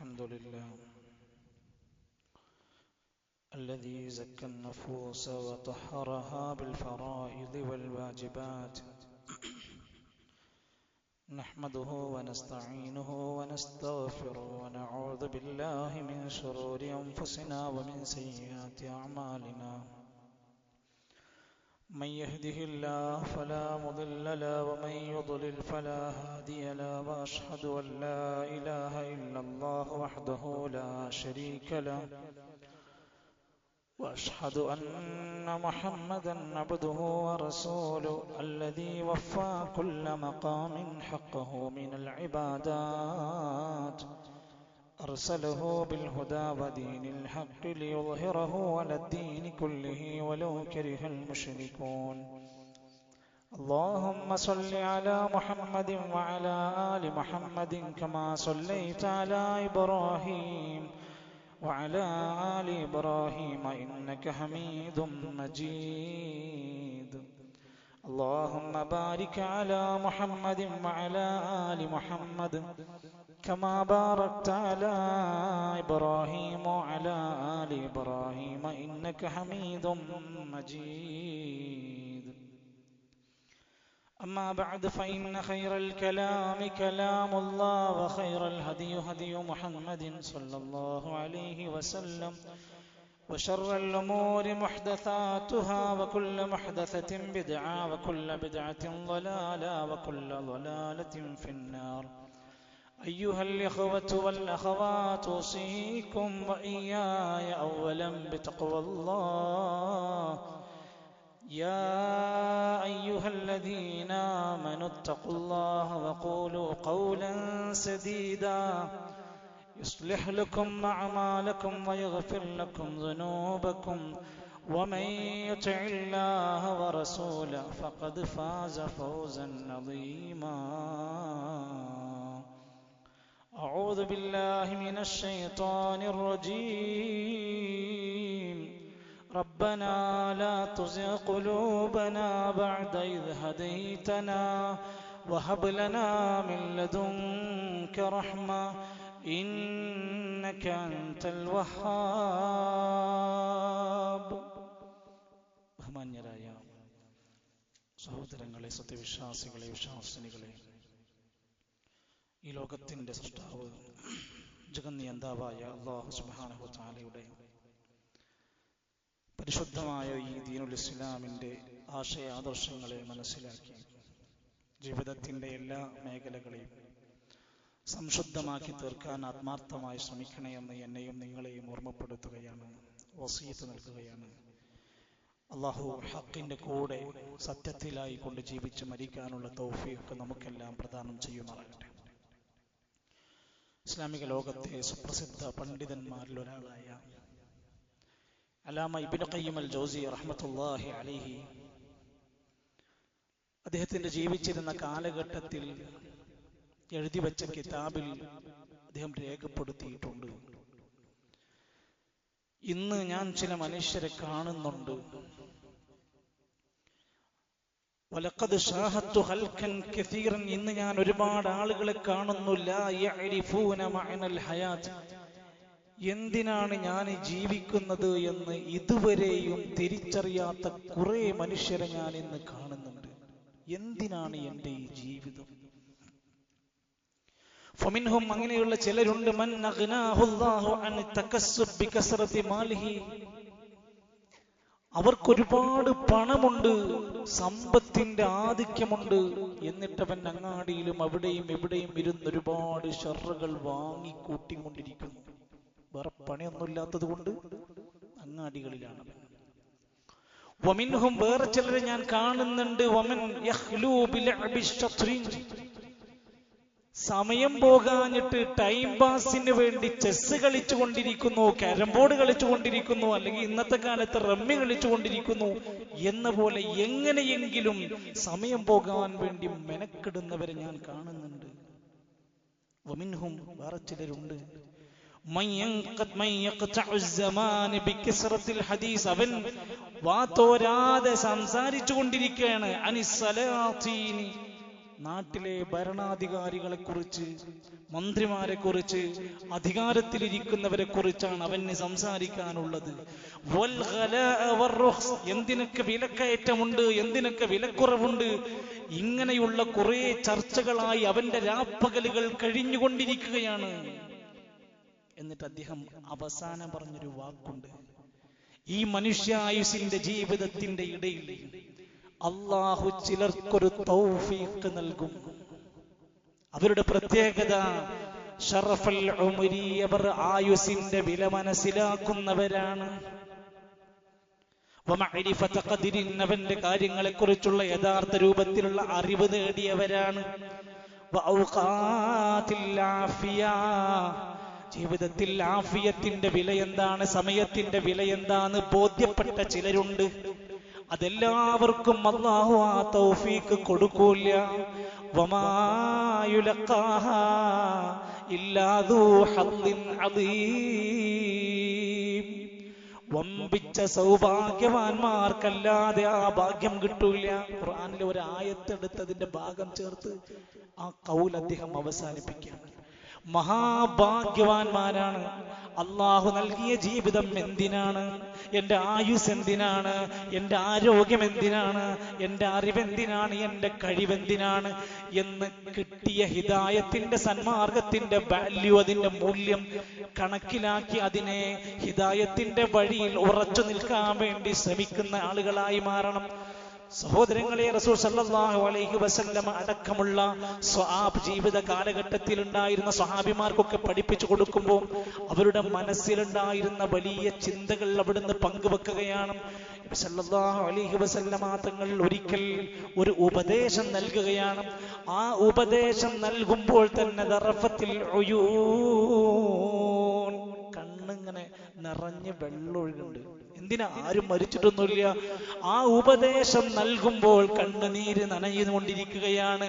الحمد لله الذي زكى النفوس وطهرها بالفرائض والواجبات نحمده ونستعينه ونستغفره ونعوذ بالله من شرور أنفسنا ومن سيئات أعمالنا من يهده الله فلا مضل له ومن يضلل فلا هادي له وأشهد أن لا إله إلا الله وحده لا شريك له وأشهد أن محمدا عبده ورسوله الذي وفى كل مقام حقه من العبادات أرسله بالهدى ودين الحق ليظهره على الدين كله ولو كره المشركون اللهم صل على محمد وعلى آل محمد كما صليت على إبراهيم وعلى آل إبراهيم إنك حميد مجيد اللهم بارك على محمد وعلى آل محمد كما باركت على إبراهيم وعلى آل إبراهيم إنك حميد مجيد أما بعد فإن خير الكلام كلام الله وخير الهدي هدي محمد صلى الله عليه وسلم وشر الأمور محدثاتها وكل محدثة بدعة وكل بدعة ضلالة وكل ضلالة في النار أيها الإخوة والأخوات أوصيكم وإياي أولا بتقوى الله يا أيها الذين آمنوا اتقوا الله وقولوا قولا سديدا يصلح لكم أعمالكم ويغفر لكم ذنوبكم ومن يطع الله ورسوله فقد فاز فوزا عظيما أعوذ بالله من الشيطان الرجيم ربنا لا تزغ قلوبنا بعد إذ هديتنا وهب لنا من لدنك رحمة إنك أنت الوهاب ബഹുമാന്യരായ സഹോദരങ്ങളെ, സത്യവിശ്വാസികളെ, വിശ്വാസിനികളെ, ഈ ലോകത്തിൻ്റെ സൃഷ്ടാവ് ജഗന്നിയന്താവായ അല്ലാഹു സുബ്ഹാനഹു വ തആലയുടെ പരിശുദ്ധമായ ഈ ദീനുൽ ഇസ്ലാമിൻ്റെ ആശയാദർശങ്ങളെ മനസ്സിലാക്കി ജീവിതത്തിൻ്റെ എല്ലാ മേഖലകളെയും സംശുദ്ധമാക്കി തീർക്കാൻ ആത്മാർത്ഥമായി ശ്രമിക്കണമെന്ന് എന്നെയും നിങ്ങളെയും ഓർമ്മപ്പെടുത്തുകയാണ്, വസിയത്ത് നൽകുകയാണ്. അല്ലാഹു ഹഖിൻ്റെ കൂടെ സത്യത്തിലായി കൊണ്ട് ജീവിച്ച് മരിക്കാനുള്ള തൗഫീഖ് നമുക്കെല്ലാം പ്രദാനം ചെയ്യുമാറാകട്ടെ. ഇസ്ലാമിക ലോകത്തെ സുപ്രസിദ്ധ പണ്ഡിതന്മാരിൽ ഒരാളായ അല്ലാമ ഇബ്നു ഖയ്യിം അൽ ജൗസി റഹ്മത്തുള്ളാഹി അലൈഹി അദ്ദേഹത്തിന്റെ ജീവിച്ചിരുന്ന കാലഘട്ടത്തിൽ എഴുതി വച്ച കിതാബിൽ അദ്ദേഹം രേഖപ്പെടുത്തിയിട്ടുണ്ട്, ഇന്ന് ഞാൻ ചില മനുഷ്യരെ കാണുന്നുണ്ട്. വലഖദ് ഷാഹത്തു ഖൽഖൻ കസീറൻ, ഇന്ന് ഞാൻ ഒരുപാട് ആളുകളെ കാണുന്നു. ലാ യഅരിഫൂന മഅനൽ ഹയാത്ത്, എന്തിനാണ് ഞാൻ ജീവിക്കുന്നത് എന്ന് ഇതുവരെയും തിരിച്ചറിയാത്ത കുറെ മനുഷ്യരെ ഞാൻ ഇന്ന് കാണുന്നുണ്ട്. എന്തിനാണ് എൻ്റെ ഈ ജീവിതം? ഫമിൻഹും, അങ്ങനെയുള്ള ചിലരുണ്ട്, മൻ അഗ്നാഹുല്ലാഹു അൻ തകസ്സുബ് ബികസ്റതി മാലിഹി, അവർക്കൊരുപാട് പണമുണ്ട്, സമ്പത്തിന്റെ ആധിക്യമുണ്ട്, എന്നിട്ടവൻ അങ്ങാടിയിലും അവിടെയും ഇവിടെയും ഇരുന്ന് ഒരുപാട് ഷർറുകൾ വാങ്ങിക്കൂട്ടിക്കൊണ്ടിരിക്കുന്നു. വേറെ പണിയൊന്നുമില്ലാത്തത് കൊണ്ട് അങ്ങാടികളിലാണ്. വമിൻഹും, വേറെ ചിലരെ ഞാൻ കാണുന്നുണ്ട്, വമൻ യഖ്ലൂ ബിലഅബി ശത്രിൻ, സമയം പോകാഞ്ഞിട്ട് ടൈം പാസിന് വേണ്ടി ചെസ് കളിച്ചു കൊണ്ടിരിക്കുന്നു, ക്യാരം ബോർഡ് കളിച്ചു കൊണ്ടിരിക്കുന്നു, അല്ലെങ്കിൽ ഇന്നത്തെ കാലത്ത് റമ്മി കളിച്ചു കൊണ്ടിരിക്കുന്നു എന്ന പോലെ എങ്ങനെയെങ്കിലും സമയം പോകാൻ വേണ്ടി മെനക്കെടുന്നവരെ ഞാൻ കാണുന്നുണ്ട്. വമിൻഹും, വേറെ ചിലരുണ്ട്, അവൻ വാത്തോരാതെ സംസാരിച്ചു കൊണ്ടിരിക്കുകയാണ്. നാട്ടിലെ ഭരണാധികാരികളെ കുറിച്ച്, മന്ത്രിമാരെ കുറിച്ച്, അധികാരത്തിലിരിക്കുന്നവരെ കുറിച്ചാണ് അവന് സംസാരിക്കാനുള്ളത്. എന്തിനൊക്കെ വിലക്കയറ്റമുണ്ട്, എന്തിനൊക്കെ വിലക്കുറവുണ്ട്, ഇങ്ങനെയുള്ള കുറെ ചർച്ചകളായി അവന്റെ രാപ്പകലുകൾ കഴിഞ്ഞുകൊണ്ടിരിക്കുകയാണ്. എന്നിട്ട് അദ്ദേഹം അവസാനം പറഞ്ഞൊരു വാക്കുണ്ട്. ഈ മനുഷ്യായുസിന്റെ ജീവിതത്തിന്റെ ഇടയിൽ അള്ളാഹു ചിലർക്കൊരു തൗഫീഖ് നൽകും. അവരുടെ പ്രത്യേകത ശറഫൽ ഉമരി, അവർ ആയുസിന്റെ വില മനസ്സിലാക്കുന്നവരാണ്. വമഅരിഫത ഖദ്രിൻ, അവന്റെ കാര്യങ്ങളെ കുറിച്ചുള്ള യഥാർത്ഥ രൂപത്തിലുള്ള അറിവ് നേടിയവരാണ്. വഔഖാതിൽ ആഫിയ, ജീവിതത്തിൽ ആഫിയത്തിന്റെ വില എന്താണ്, സമയത്തിന്റെ വില എന്താണ് ബോധ്യപ്പെട്ട ചിലരുണ്ട്. അതെല്ലാവർക്കും അല്ലാഹു ആ തൗഫീഖ് കൊടുക്കൂല. വമാ യുലഖാഹാ ഇല്ലാ ദൂ ഹദ്ദിൻ അദീം, വമ്പിച്ച സൗഭാഗ്യവാന്മാർക്കല്ലാതെ ആ ഭാഗ്യം കിട്ടൂല. ഖുർആനിലെ ഒരു ആയത്തെടുത്തതിന്റെ ഭാഗം ചേർത്ത് ആ ഖൗൽ അദ്ദേഹം അവസാനിപ്പിക്കുകയാണ്. മഹാഭാഗ്യവാന്മാരാണ്. അള്ളാഹു നൽകിയ ജീവിതം എന്തിനാണ്, എന്റെ ആയുസ് എന്തിനാണ്, എന്റെ ആരോഗ്യം എന്തിനാണ്, എന്റെ അറിവെന്തിനാണ്, എന്റെ കഴിവെന്തിനാണ് എന്ന് കിട്ടിയ ഹിദായത്തിന്റെ, സന്മാർഗത്തിന്റെ വാല്യൂ, അതിന്റെ മൂല്യം കണക്കിലാക്കി അതിനെ ഹിദായത്തിന്റെ വഴിയിൽ ഉറച്ചു നിൽക്കാൻ വേണ്ടി ശ്രമിക്കുന്ന ആളുകളായി മാറണം. സഹോദരങ്ങളെ, റസൂൽ സല്ലല്ലാഹു അലൈഹി വസല്ലം അടക്കമുള്ള സ്വഹാബ് ജീവിത കാലഘട്ടത്തിൽ ഉണ്ടായിരുന്ന സ്വഹാബിമാർക്കൊക്കെ പഠിപ്പിച്ചു കൊടുക്കുമ്പോൾ അവരുടെ മനസ്സിലുണ്ടായിരുന്ന വലിയ ചിന്തകൾ അവിടുന്ന് പങ്കുവെക്കുകയാണ്. സല്ലല്ലാഹു അലൈഹി വസല്ലം തങ്ങൾ ഒരിക്കൽ ഒരു ഉപദേശം നൽകുകയാണ്. ആ ഉപദേശം നൽകുമ്പോൾ തന്നെ ദറഫത്തിൽ ഉയൂൻ, കണ്ണിങ്ങനെ നിറഞ്ഞ് വെള്ളമൊഴുകുന്നുണ്ട്. എന്തിനാ? ആരും മരിച്ചിട്ടൊന്നുമില്ല. ആ ഉപദേശം നൽകുമ്പോൾ കണ്ണുനീര് നനഞ്ഞുകൊണ്ടിരിക്കുകയാണ്.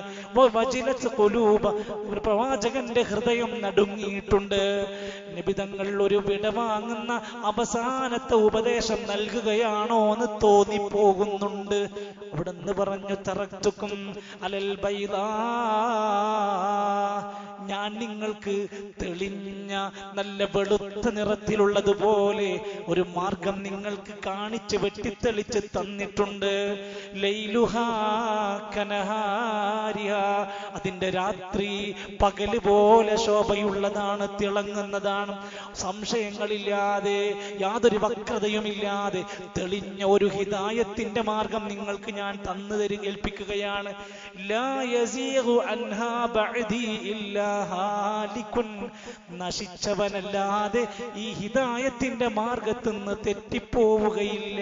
പ്രവാചകന്റെ ഹൃദയം നടുങ്ങിയിട്ടുണ്ട്. നബിതങ്ങൾ ഒരു വിടവാങ്ങുന്ന അവസാനത്തെ ഉപദേശം നൽകുകയാണോ എന്ന് തോന്നിപ്പോകുന്നുണ്ട്. അവിടെന്ന് പറഞ്ഞു, തറക്തുക്കും അലൽ ബൈദാ, ഞാൻ നിങ്ങൾക്ക് തെളിഞ്ഞ നല്ല വെളുത്ത നിറത്തിലുള്ളതുപോലെ ഒരു മാർഗം നിങ്ങൾക്ക് കാണിച്ച് വെട്ടിത്തെളിച്ച് തന്നിട്ടുണ്ട്. ലൈലുഹാ കനഹാരിഹാ, അതിന്റെ രാത്രി പകല് പോലെ ശോഭയുള്ളതാണ്, തിളങ്ങുന്നതാണ്. സംശയങ്ങളില്ലാതെ, യാതൊരു വക്രതയുമില്ലാതെ തെളിഞ്ഞ ഒരു ഹിദായത്തിന്റെ മാർഗം നിങ്ങൾക്ക് ഞാൻ തന്നു ഏൽപ്പിക്കുകയാണ്. ലാ യസീഗു അൻഹാ ബഅദി ഇല്ലാ ഹാലികുൻ, നശിച്ചവനല്ലാതെ ഈ ഹിദായത്തിന്റെ മാർഗത്തിൽ നിന്ന് തെറ്റിപ്പോവുകയില്ല.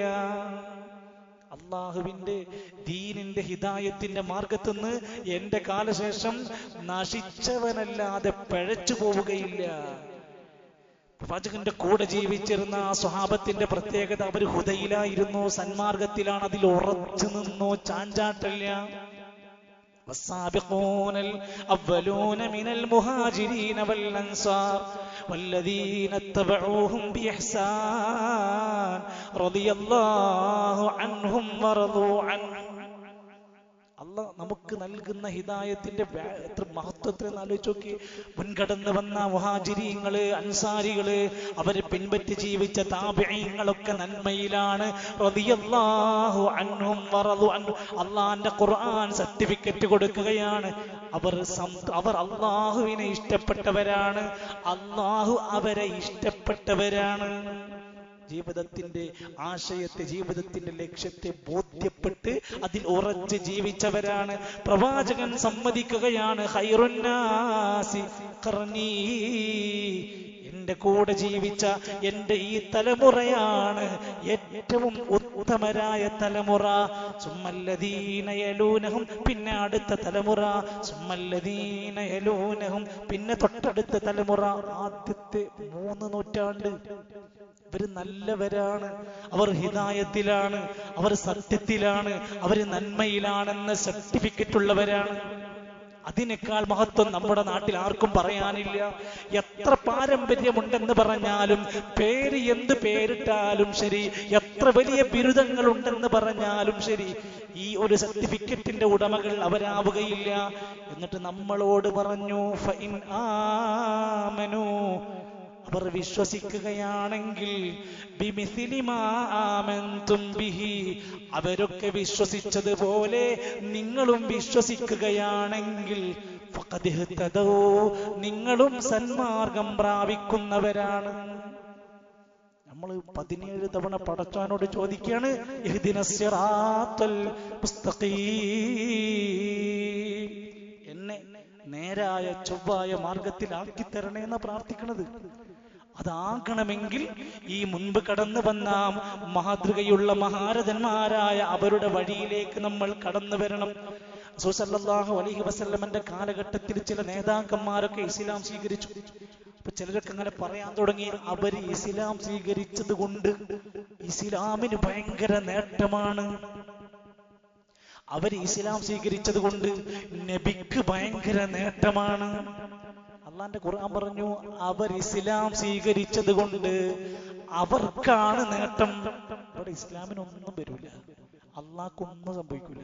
അള്ളാഹുവിന്റെ ദീനിന്റെ ഹിദായത്തിന്റെ മാർഗത്തിൽ നിന്ന് എന്റെ കാലശേഷം നശിച്ചവനല്ലാതെ പിഴച്ചു പോവുകയില്ല. പ്രവാചകന്റെ കൂടെ ജീവിച്ചിരുന്ന ആ സ്വഹാബത്തിന്റെ പ്രത്യേകത, അവർ ഹുദയിലായിരുന്നു, സന്മാർഗത്തിലാണ്, അതിൽ ഉറച്ചു നിന്നു, ചാഞ്ചാട്ടില്ല. والسابقون الأولون من المهاجرين والأنصار والذين اتبعوهم بإحسان رضي الله عنهم ورضوا عنه. അള്ളാഹ് നമുക്ക് നൽകുന്ന ഹിദായത്തിന്റെ എത്ര മഹത്വത്തെ ആലോചിച്ച് നോക്കി. മുൻകടന്ന് വന്ന മുഹാജിരീങ്ങള്, അൻസാരികള്, അവരെ പിൻപറ്റി ജീവിച്ച താബിഈങ്ങളൊക്കെ നന്മയിലാണ്. റളിയല്ലാഹു അൻഹും വറളു അൻഹു. അള്ളാന്റെ ഖുർആൻ സർട്ടിഫിക്കറ്റ് കൊടുക്കുകയാണ്. അവർ അള്ളാഹുവിനെ ഇഷ്ടപ്പെട്ടവരാണ്, അള്ളാഹു അവരെ ഇഷ്ടപ്പെട്ടവരാണ്. ജീവിതത്തിന്റെ ആശയത്തെ, ജീവിതത്തിന്റെ ലക്ഷ്യത്തെ ബോധ്യപ്പെട്ട് അതിൽ ഉറച്ച് ജീവിച്ചവരാണ്. പ്രവാചകൻ സമ്മതിക്കുകയാണ്, ഖൈറുന്നാസി ഖർനീ, എന്റെ കൂടെ ജീവിച്ച എന്റെ ഈ തലമുറയാണ് ഏറ്റവും ഉത്തമരായ തലമുറ. സുമ്മല്ലദീന യലൂനഹും, പിന്നെ അടുത്ത തലമുറ. സുമ്മല്ലദീന യലൂനഹും, പിന്നെ തൊട്ടടുത്ത തലമുറ. ആദ്യത്തെ 3 നൂറ്റാണ്ട് ഇവര് നല്ലവരാണ്, അവർ ഹിദായത്തിലാണ്, അവർ സത്യത്തിലാണ്, അവർ നന്മയിലാണെന്ന് സർട്ടിഫിക്കറ്റ് ഉള്ളവരാണ്. അതിനേക്കാൾ മഹത്വം നമ്മുടെ നാട്ടിൽ ആർക്കും പറയാനില്ല. എത്ര പാരമ്പര്യമുണ്ടെന്ന് പറഞ്ഞാലും, പേര് എന്ത് പേരിട്ടാലും ശരി, എത്ര വലിയ ബിരുദങ്ങൾ ഉണ്ടെന്ന് പറഞ്ഞാലും ശരി, ഈ ഒരു സർട്ടിഫിക്കറ്റിന്റെ ഉടമകൾ അവരാവുകയില്ല. എന്നിട്ട് നമ്മളോട് പറഞ്ഞു, ഫഇൻ ആമനൂ, അവർ വിശ്വസിക്കുകയാണെങ്കിൽ, ബിമിസ്ലി മാ ആമൻതും ബിഹി, അവരൊക്കെ വിശ്വസിച്ചതുപോലെ നിങ്ങളും വിശ്വസിക്കുകയാണെങ്കിൽ, ഫഖദ് ഇഹ്തദൗ, നിങ്ങളും സന്മാർഗം പ്രാപിക്കുന്നവരാണ്. നമ്മൾ 17 തവണ പടച്ചവനോട് ചോദിക്കുകയാണ്, ഇഹ്ദിനസ് സിറാത്തൽ മുസ്തഖീം, എന്നെ നേരായ ചൊവ്വായ മാർഗത്തിലാക്കി തരണേന്ന് പ്രാർത്ഥിക്കണത്. അതാകണമെങ്കിൽ ഈ മുൻപ് കടന്നു വന്ന മാതൃകയുള്ള മഹാരഥന്മാരായ അവരുടെ വഴിയിലേക്ക് നമ്മൾ കടന്നു വരണം. റസൂൽ സല്ലല്ലാഹു അലൈഹി വസല്ലമന്റെ കാലഘട്ടത്തിൽ ചില നേതാക്കന്മാരൊക്കെ ഇസ്ലാം സ്വീകരിച്ചു. അപ്പൊ ചിലരൊക്കെ അങ്ങനെ പറയാൻ തുടങ്ങി, അവര് ഇസ്ലാം സ്വീകരിച്ചത് കൊണ്ട് ഇസ്ലാമിന് ഭയങ്കര നേട്ടമാണ്, അവർ ഇസ്ലാം സ്വീകരിച്ചത് കൊണ്ട് നബിക്ക് ഭയങ്കര നേട്ടമാണ്. അള്ളാന്റെ ഖുർആൻ പറഞ്ഞു, അവർ ഇസ്ലാം സ്വീകരിച്ചത് കൊണ്ട് അവർക്കാണ് നേട്ടം. അവിടെ ഇസ്ലാമിനൊന്നും വരില്ല, അള്ളാഹ്ക്കൊന്നും സംഭവിക്കില്ല.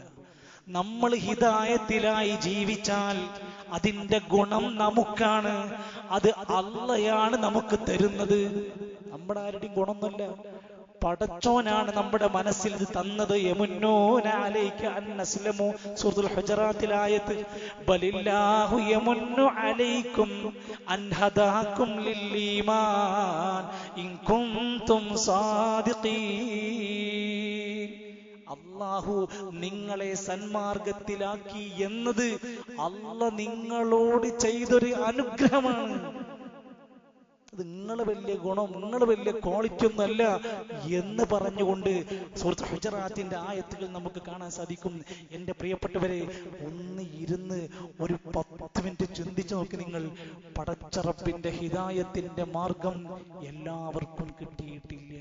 നമ്മൾ ഹിദായത്തിലായി ജീവിച്ചാൽ അതിന്റെ ഗുണം നമുക്കാണ്. അത് അള്ളയാണ് നമുക്ക് തരുന്നത്, നമ്മുടെ ആരുടെയും ഗുണമൊന്നുമില്ല. പടച്ചോനാണ് നമ്മുടെ മനസ്സിൽ ഇത് തന്നത്. യമുന്നൂന അലൈക അൻ അസ്ലമു, സൂറത്തുൽ ഹുജറാത്തിൽ ആയത്ത്, ബലില്ലാഹു യമുന്നു അലൈക്കും അൻ ഹദാകും ലിൽ ഈമാൻ ഇൻ കുൻതും സാദിഖീൻ. അല്ലാഹു നിങ്ങളെ സന്മാർഗത്തിലാക്കി എന്നത് അല്ലാഹ് നിങ്ങളോട് ചെയ്തൊരു അനുഗ്രഹമാണ്. അത് നിങ്ങള് വലിയ ഗുണം, നിങ്ങൾ വലിയ ക്വാളിറ്റി ഒന്നല്ല എന്ന് പറഞ്ഞുകൊണ്ട് സൂറത്തുൽ ഹുജറാത്തിന്റെ ആയത്തുകൾ നമുക്ക് കാണാൻ സാധിക്കും. എന്റെ പ്രിയപ്പെട്ടവരെ, ഒന്ന് ഇരുന്ന് ഒരു 10 മിനിറ്റ് ചിന്തിച്ചു നോക്കി നിങ്ങൾ. പടച്ച റബ്ബിന്റെ ഹിദായത്തിന്റെ മാർഗം എല്ലാവർക്കും കിട്ടിയിട്ടില്ല.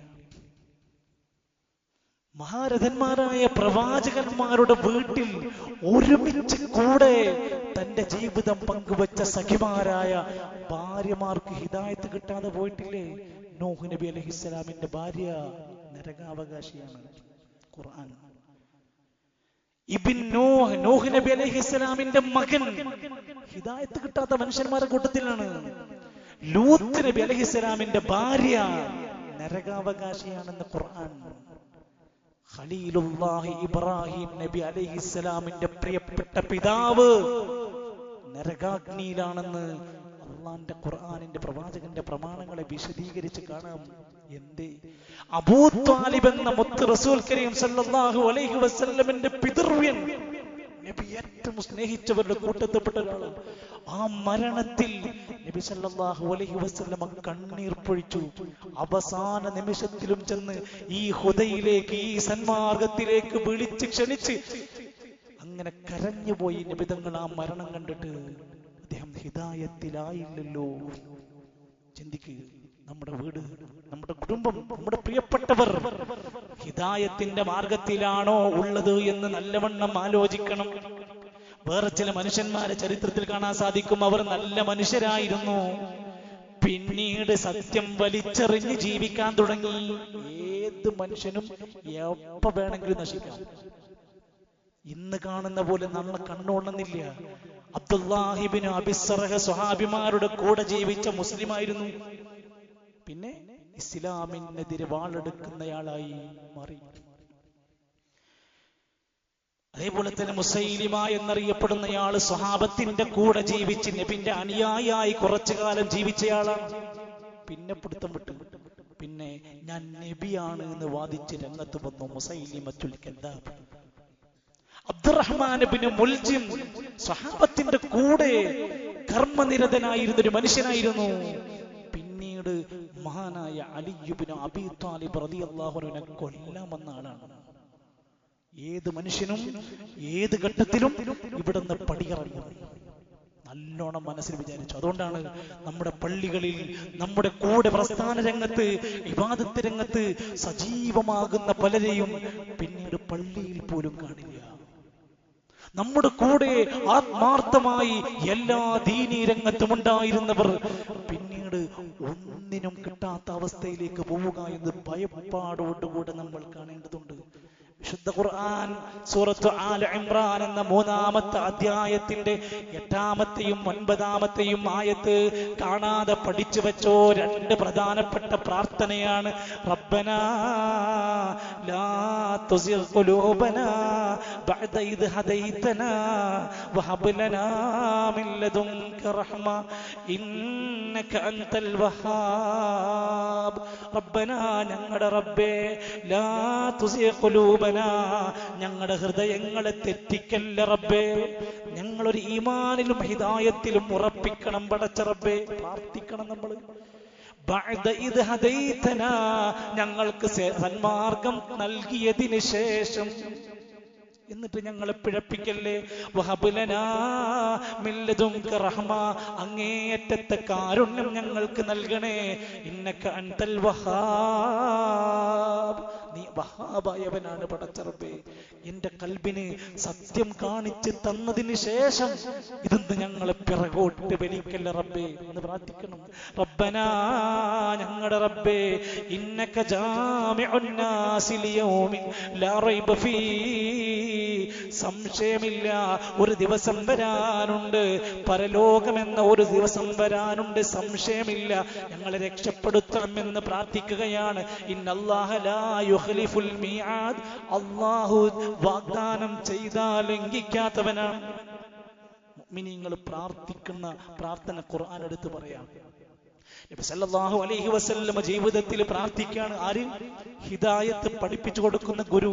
മഹാരഥന്മാരായ പ്രവാചകന്മാരുടെ വീട്ടിൽ ഒരുമിച്ച് കൂടെ തന്റെ ജീവിതം പങ്കുവച്ച സഖിമാരായ ഭാര്യമാർക്ക് ഹിദായത്ത് കിട്ടാതെ പോയിട്ടില്ലേ? നൂഹ് നബി അലൈഹിസ്സലാമിന്റെ ഭാര്യ നരകാവകാശിയാണ്. ഖുർആൻ. ഇബ്ൻ നൂഹ് നബി അലൈഹിസ്സലാമിന്റെ മകൻ ഹിദായത്ത് കിട്ടാത്ത മനുഷ്യന്മാരുടെ കൂട്ടത്തിലാണ്. ലൂത്ത് നബി അലൈഹിസ്സലാമിന്റെ ഭാര്യ നരകാവകാശിയാണെന്ന് ഖുർആൻ. ഖലീലുല്ലാഹി ഇബ്രാഹിം നബി അലൈഹിസ്സലാമിന്റെ പ്രിയപ്പെട്ട പിതാവ് നരകാഗ്നിയിലാണെന്ന് അള്ളാന്റെ ഖുർആനിന്റെ പ്രവാചകന്റെ പ്രമാണങ്ങളെ വിശദീകരിച്ച് കാണാം. എന്തേ? അബൂ ത്വാലിബ് എന്ന മുത്ത് റസൂൽ കരീം സല്ലല്ലാഹു അലൈഹി വസല്ലമിന്റെ പിതൃവ്യൻ, നബി ഏറ്റവും സ്നേഹിച്ചവരുടെ കൂട്ടത്തിൽപ്പെട്ട ഒരാളാണ്. ആ മരണത്തിൽ നബി സല്ലല്ലാഹു അലൈഹി വസല്ലമ കണ്ണീർ പൊഴിച്ചു. അവസാന നിമിഷത്തിലും ചെന്ന് ഈ ഹുദയിലേക്ക്, ഈ സന്മാർഗത്തിലേക്ക് വിളിച്ച് ക്ഷണിച്ച് അങ്ങനെ കരഞ്ഞുപോയി നബിതങ്ങൾ. ആ മരണം കണ്ടിട്ട് അദ്ദേഹം ഹിദായത്തിലായില്ലല്ലോ. ചിന്തിക്കുക, നമ്മുടെ വീട്, നമ്മുടെ കുടുംബം, നമ്മുടെ പ്രിയപ്പെട്ടവർ ഹിദായത്തിന്റെ മാർഗത്തിലാണോ ഉള്ളത് എന്ന് നല്ലവണ്ണം ആലോചിക്കണം. വേറെ ചില മനുഷ്യന്മാരെ ചരിത്രത്തിൽ കാണാൻ സാധിക്കും. അവർ നല്ല മനുഷ്യരായിരുന്നു, പിന്നീട് സത്യം വലിച്ചെറിഞ്ഞ് ജീവിക്കാൻ തുടങ്ങി. ഏത് മനുഷ്യനും എപ്പ വേണമെങ്കിലും നശിക്കാം. ഇന്ന് കാണുന്ന പോലെ നമ്മൾ കണ്ണുകൊള്ളുന്നില്ല. അബ്ദുല്ലാഹിബ്നു അബിസ്സറഹ സ്വഹാബിമാരുടെ കൂടെ ജീവിച്ച മുസ്ലിമായിരുന്നു. പിന്നെ ഇസ്ലാമിനെതിരെ വാളെടുക്കുന്നയാളായി മാറി. അതേപോലെ തന്നെ മുസൈലിമ എന്നറിയപ്പെടുന്നയാള് സ്വഹാബത്തിന്റെ കൂടെ ജീവിച്ച് നബിന്റെ അനുയായിയായി കുറച്ചു കാലം ജീവിച്ചയാളാണ്. പിന്നെ പിടുത്തം വിട്ടു. പിന്നെ ഞാൻ നബിയാണ് എന്ന് വാദിച്ച് രംഗത്ത് വന്നു മുസൈലിമത്തുൽ കദ്ദാബ്. അബ്ദുറഹ്മാൻ ഇബ്നു മുൽജിം സ്വഹാബത്തിന്റെ കൂടെ കർമ്മനിരതനായിരുന്നൊരു മനുഷ്യനായിരുന്നു. പിന്നീട് മഹാനായ അലി ഇബ്നു അബീ ത്വാലിബ് റളിയല്ലാഹു അൻഹുവിനെ കൊല്ലാൻ വന്ന ആളാണ്. ഏത് മനുഷ്യനും ഏത് ഘട്ടത്തിലും ഇവിടുന്ന് പടിയിറങ്ങും. നല്ലോണം മനസ്സിൽ വിചാരിച്ചു. അതുകൊണ്ടാണ് നമ്മുടെ പള്ളികളിൽ, നമ്മുടെ കൂടെ പ്രസ്ഥാന രംഗത്ത്, ഇബാദത്ത് രംഗത്ത് സജീവമാകുന്ന പലരെയും പിന്നീട് പള്ളിയിൽ പോലും കാണില്ല. നമ്മുടെ കൂടെ ആത്മാർത്ഥമായി എല്ലാ ദീനീ രംഗത്തും ഉണ്ടായിരുന്നവർ പിന്നീട് ഒന്നിനും കിട്ടാത്ത അവസ്ഥയിലേക്ക് പോവുക എന്ന് ഭയപ്പാടോടുകൂടെ നമ്മൾ കാണേണ്ടതുണ്ട്. വിശുദ്ധ ഖുർആൻ സൂറത്ത് ആൽ ഇംറാൻ എന്ന 3-ാമത്തെ അധ്യായത്തിന്റെ 8-ാമത്തെയും 9-ാമത്തെയും ആയത്ത് കാണാതെ പഠിച്ചു വെച്ചോ. 2 പ്രധാനപ്പെട്ട പ്രാർത്ഥനയാണ്. റബ്ബനാ ലാ തുസിഗ് ഖുലൂബനാ ബഅദ ഇദ് ഹദൈതനാ വഹബ് ലനാ മിൻ ലദുൻക റഹ്മ ഇന്നക അൻതൽ വഹാബ്. റബ്ബനാ, ഞങ്ങളുടെ റബ്ബേ, ലാ തുസിഗ് ഖുലൂബനാ, ഞങ്ങളുടെ ഹൃദയങ്ങളെ തെറ്റിക്കല്ല റബ്ബേ. ഞങ്ങളൊരു ഈമാനിലും ഹിദായത്തിലും ഉറപ്പിക്കണം പടച്ച റബ്ബേ. പ്രാർത്ഥിക്കണം നമ്മൾ. ബഅദ ഇദ് ഹദൈതനാ, ഞങ്ങൾക്ക് സന്മാർഗം നൽകിയതിന് ശേഷം എന്നിട്ട് ഞങ്ങളെ പിഴപ്പിക്കല്ലേ. വഹബ് ലനാ മിൻ ലദുൻക റഹ്മ, അങ്ങേയറ്റത്തെ കാരുണ്യം ഞങ്ങൾക്ക് നൽകണേ. ഇന്നക അൻതൽ വഹാബ്, നീ വഹാബായവനാണ് പടച്ച റബ്ബേ. എന്റെ കൽബിന് സത്യം കാണിച്ച് തന്നതിന് ശേഷം ഇതൊന്ന് ഞങ്ങളെ പിറകോട്ട് വലിക്കല്ല റബ്ബേ എന്ന് പ്രാർത്ഥിക്കണം. റബ്ബനാ, ഞങ്ങളുടെ റബ്ബേ, ഇന്നക ജാമിഉൻ നാസി ലിയൗമിൻ ലാ റൈബ ഫീ, സംശയമില്ല ഒരു ദിവസം വരാനുണ്ട്, പരലോകമെന്ന ഒരു ദിവസം വരാനുണ്ട്, സംശയമില്ല. ഞങ്ങളെ രക്ഷപ്പെടുത്തണമെന്ന് പ്രാർത്ഥിക്കുകയാണ്. ഇന്നല്ലാഹ ലാ യുഖ്ലിഫുൽ മീആദ്, അല്ലാഹു വാഗ്ദാനം ചെയ്താൽ ലംഘിക്കാത്തവനാണ്. മുഅ്മിനീങ്ങൾ പ്രാർത്ഥിക്കുന്ന പ്രാർത്ഥന ഖുർആൻ എടുത്ത് പറയാം. നബി സല്ലല്ലാഹു അലൈഹി വസല്ലം ജീവിതത്തിൽ പ്രാർത്ഥിക്കുകയാണ്. ആര്? ഹിദായത്ത് പഠിപ്പിച്ചു കൊടുക്കുന്ന ഗുരു.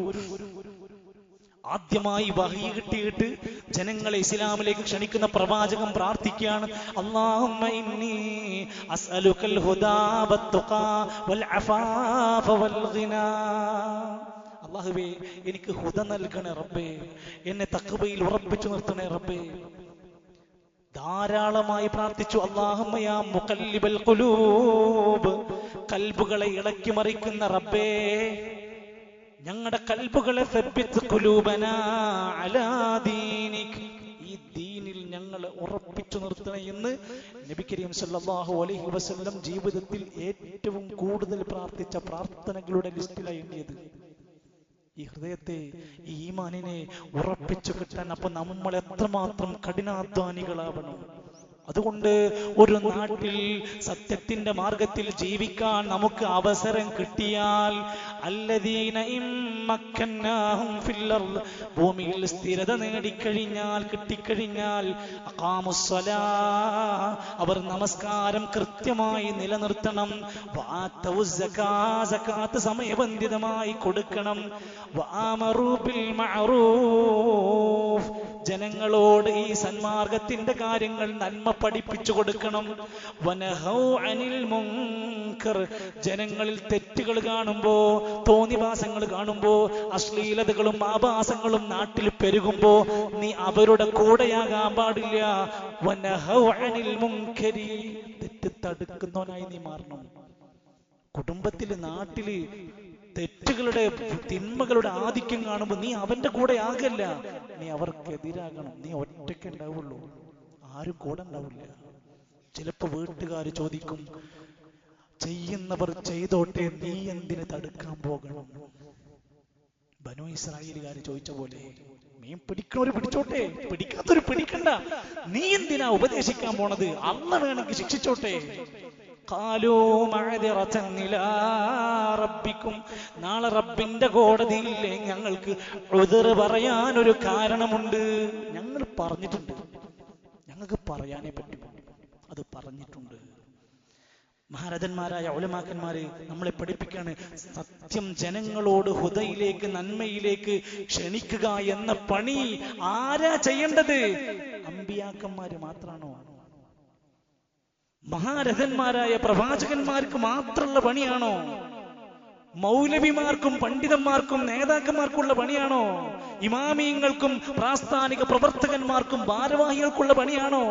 ആദ്യമായി വഹി കിട്ടിയിട്ട് ജനങ്ങളെ ഇസ്ലാമിലേക്ക് ക്ഷണിക്കുന്ന പ്രവാചകൻ പ്രാർത്ഥിക്കുകയാണ്. അല്ലാഹുമ്മ ഇന്നി അസ്അലുകൽ ഹുദാ വത്തുഖാ വൽ അഫാഫ വൽ ഗിനാ. അല്ലാഹുവേ, എനിക്ക് ഹുദ നൽകണേ റബ്ബേ, എന്നെ തഖ്വയിൽ ഉറപ്പിച്ചു നിർത്തണേ റബ്ബേ. ധാരാളമായി പ്രാർത്ഥിച്ചു. അല്ലാഹുമ്മ യാ മുഖല്ലിബൽ ഖുലൂബ്, കൽബുകളെ ഇളക്കി മറിക്കുന്ന റബ്ബേ, ഞങ്ങളുടെ കൽബുകളെ സബ്ബിത് ഖുലൂബനാ അലാ ദീനിക്, ഈ ദീനിൽ ഞങ്ങളെ ഉറപ്പിച്ചു നിർത്തണേ എന്ന് നബി കരീം സല്ലല്ലാഹു അലൈഹി വസല്ലം ജീവിതത്തിൽ ഏറ്റവും കൂടുതൽ പ്രാർത്ഥിച്ച പ്രാർത്ഥനകളുടെ ലിസ്റ്റിലായി എണ്ണിയത്. ഈ ഹൃദയത്തെ, ഈ ഈമാനിനെ ഉറപ്പിച്ചു കിട്ടാൻ അപ്പൊ നമ്മൾ എത്രമാത്രം കഠിനാധ്വാനികളാവണം. അതുകൊണ്ട് ഒരു നാട്ടിൽ സത്യത്തിന്റെ മാർഗത്തിൽ ജീവിക്കാൻ നമുക്ക് അവസരം കിട്ടിയാൽ, അല്ലദീന ഇമ്മക്കന്നാഹും ഫിൽ അർദ്, ഭൂമിയിൽ സ്ഥിരത നേടിക്കഴിഞ്ഞാൽ, കിട്ടിക്കഴിഞ്ഞാൽ, അഖാമുസ്സലാ, അവർ നമസ്കാരം കൃത്യമായി നിലനിർത്തണം, വആതൗസ് സകാ, സകാത്ത് സമയബന്ധിതമായി കൊടുക്കണം, വഅമറൂ ബിൽ മഅറൂഫ്, ജനങ്ങളോട് ഈ സന്മാർഗത്തിന്റെ കാര്യങ്ങൾ നന്മ പഠിപ്പിച്ചു കൊടുക്കണം, വനഹൗ അനിൽ മുൻകർ, ജനങ്ങളിൽ തെറ്റുകൾ കാണുമ്പോ, തോന്നിവാസങ്ങൾ കാണുമ്പോ, അശ്ലീലതകളും ആഭാസങ്ങളും നാട്ടിൽ പെരുകുമ്പോ നീ അവരുടെ കൂടെയാകാൻ പാടില്ല. വനഹൗ അനിൽ മുൻകരി, തെറ്റ് തടുക്കുന്നവനായി നീ മാറണം. കുടുംബത്തില്, നാട്ടില് തെറ്റുകളുടെ, തിന്മകളുടെ ആധിക്യം കാണുമ്പോൾ നീ അവന്റെ കൂടെ ആകല്ല, നീ അവർക്കെതിരാകണം. നീ ഒറ്റയ്ക്ക് ഉണ്ടാവുള്ളൂ, ആരും കൂടെ ഉണ്ടാവില്ല. ചിലപ്പോ വീട്ടുകാർ ചോദിക്കും, ചെയ്യുന്നവർ ചെയ്തോട്ടെ, നീ എന്തിന് തടുക്കാൻ പോകണം? ബനു ഇസ്രായേലുകാർ ചോദിച്ച പോലെ, മീൻ പിടിക്കണവര് പിടിച്ചോട്ടെ, പിടിക്കാത്തൊരു പിടിക്കണ്ട, നീ എന്തിനാ ഉപദേശിക്കാൻ പോണത്? അന്ന് വേണമെങ്കിൽ ശിക്ഷിച്ചോട്ടെ. ഖാലൂ മഅദിറതൻ ഇലാ റബ്ബിക്കും, നാളെ റബ്ബിന്റെ കോടതിയില്ലേ ഞങ്ങൾക്ക് ഉദ്ർ പറയാൻ ഒരു കാരണമുണ്ട്. ഞങ്ങൾ പറഞ്ഞിട്ടുണ്ട്, ഞങ്ങൾക്ക് പറയാനേ പറ്റും, അത് പറഞ്ഞിട്ടുണ്ട്. മഹാരഥന്മാരായ ഉലമാക്കന്മാര് നമ്മളെ പഠിപ്പിക്കാണ്, സത്യം ജനങ്ങളോട് ഹുദയിലേക്ക്, നന്മയിലേക്ക് ക്ഷണിക്കുക എന്ന പണി ആരാ ചെയ്യേണ്ടത്? അമ്പിയാക്കന്മാര് മാത്രാണോ? മഹാരഥന്മാരായ പ്രവാചകന്മാർക്ക് മാത്രമുള്ള പണിയാണോ? മൗലവിമാർക്കും പണ്ഡിതന്മാർക്കും നേതാക്കന്മാർക്കുള്ള പണിയാണോ? ഇമാമിയങ്ങൾക്കും പ്രാസ്ഥാനിക പ്രവർത്തകന്മാർക്കും ഭാരവാഹികൾക്കുള്ള പണിയാണോ?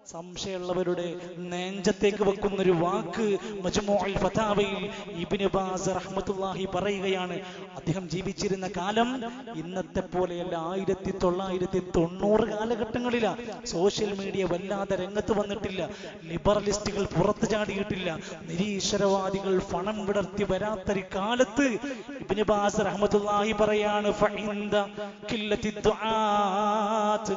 സംശയമുള്ളവരുടെ നെഞ്ചത്തേക്ക് വെക്കുന്നൊരു വാക്ക് മജ്മുഉൽ ഫതാവയിൽ ഇബ്നു ബാസ് റഹ്മത്തുള്ളാഹി പറയുകയാണ്. അദ്ദേഹം ജീവിച്ചിരുന്ന കാലം ഇന്നത്തെ പോലെയല്ല, 1990 കാലഘട്ടങ്ങളിലാ. സോഷ്യൽ മീഡിയ വല്ലാതെ രംഗത്ത് വന്നിട്ടില്ല, ലിബറലിസ്റ്റുകൾ പുറത്തു ചാടിയിട്ടില്ല, നിരീശ്വരവാദികൾ പണം വിടർത്തി വരാത്തൊരു കാലത്ത് ഇബ്നു ബാസ് റഹ്മത്തുള്ളാഹി പറയാണ്, ഫഇൻദ ഖില്ലത്തി ദുആത്ത്,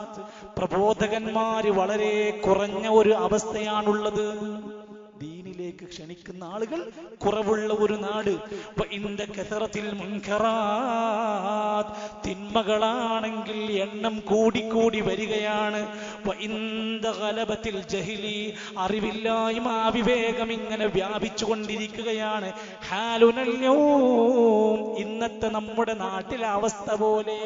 പ്രബോധകന്മാര് വളരെ കുറഞ്ഞ ഒരു അവസ്ഥയാണുള്ളത്. ദീനിലേക്ക് ക്ഷണിക്കുന്ന ആളുകൾ കുറവുള്ള ഒരു നാട്. തിന്മകളാണെങ്കിൽ എണ്ണം കൂടിക്കൂടി വരികയാണ്. അറിവില്ലായ്മ, അവിവേകം ഇങ്ങനെ വ്യാപിച്ചു കൊണ്ടിരിക്കുകയാണ്. ഇന്നത്തെ നമ്മുടെ നാട്ടിലെ അവസ്ഥ പോലെ.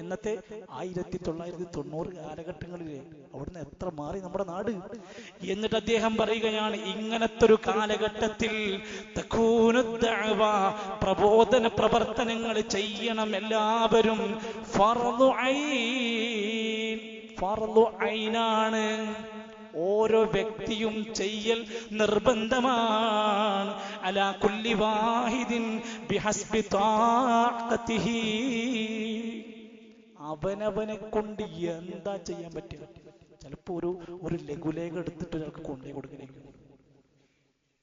എന്നത്തെ 1990 കാലഘട്ടങ്ങളിലെ അവിടുന്ന് എത്ര മാറി നമ്മുടെ നാട്. എന്നിട്ട് അദ്ദേഹം പറയുകയാണ്, ഇങ്ങനത്തെ ഒരു കാലഘട്ടത്തിൽ പ്രബോധന പ്രവർത്തനങ്ങൾ ചെയ്യണം എല്ലാവരും. ഫർളു ഐനാണ്, ഓരോ വ്യക്തിയും ചെയ്യൽ നിർബന്ധമാണ്. അലാ കുല്ലി വാഹിദിൻ ബിഹസ്ബി താഖതിഹി, അവനവനെ കൊണ്ട് എന്താ ചെയ്യാൻ പറ്റുക. ചിലപ്പോ ഒരു ലഘുലേഖ എടുത്തിട്ട് ഒരാൾക്ക് കൊണ്ടേ കൊടുക്കലായിരിക്കും,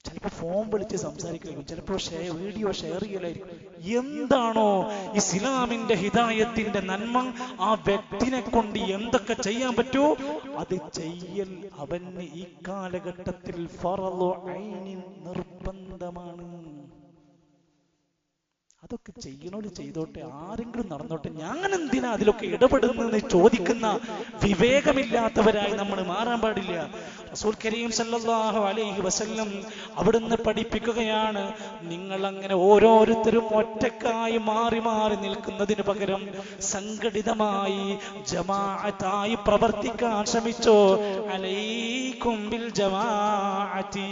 ചിലപ്പോ ഫോൺ വിളിച്ച് സംസാരിക്കലായിരിക്കും, ചിലപ്പോ വീഡിയോ ഷെയർ ചെയ്യലായിരിക്കും. എന്താണോ ഇസ്ലാമിന്റെ ഹിദായത്തിന്റെ നന്മ, ആ വ്യക്തിനെ കൊണ്ട് എന്തൊക്കെ ചെയ്യാൻ പറ്റുമോ അത് ചെയ്യൽ അവന് ഈ കാലഘട്ടത്തിൽ ഫർളു ഐനിൻ നിർബന്ധമാണ്. അതൊക്കെ ചെയ്യണോല് ചെയ്തോട്ടെ, ആരെങ്കിലും നടന്നോട്ടെ, ഞാൻ എന്തിനാ അതിലൊക്കെ ഇടപെടുന്നെന്ന് ചോദിക്കുന്ന വിവേകമില്ലാത്തവരായി നമ്മൾ മാറാൻ പാടില്ല. റസൂൽ കരീം സല്ലല്ലാഹു അലൈഹി വസല്ലം അവിടുന്ന് പഠിപ്പിക്കുകയാണ്, നിങ്ങൾ അങ്ങനെ ഓരോരുത്തരും ഒറ്റക്കായി മാറി മാറി നിൽക്കുന്നതിന് പകരം സംഘടിതമായി ജമാഅത്തായി പ്രവർത്തിക്കാൻ ശ്രമിച്ചോ. അലൈക്കും ബിൽ ജമാഅത്തി,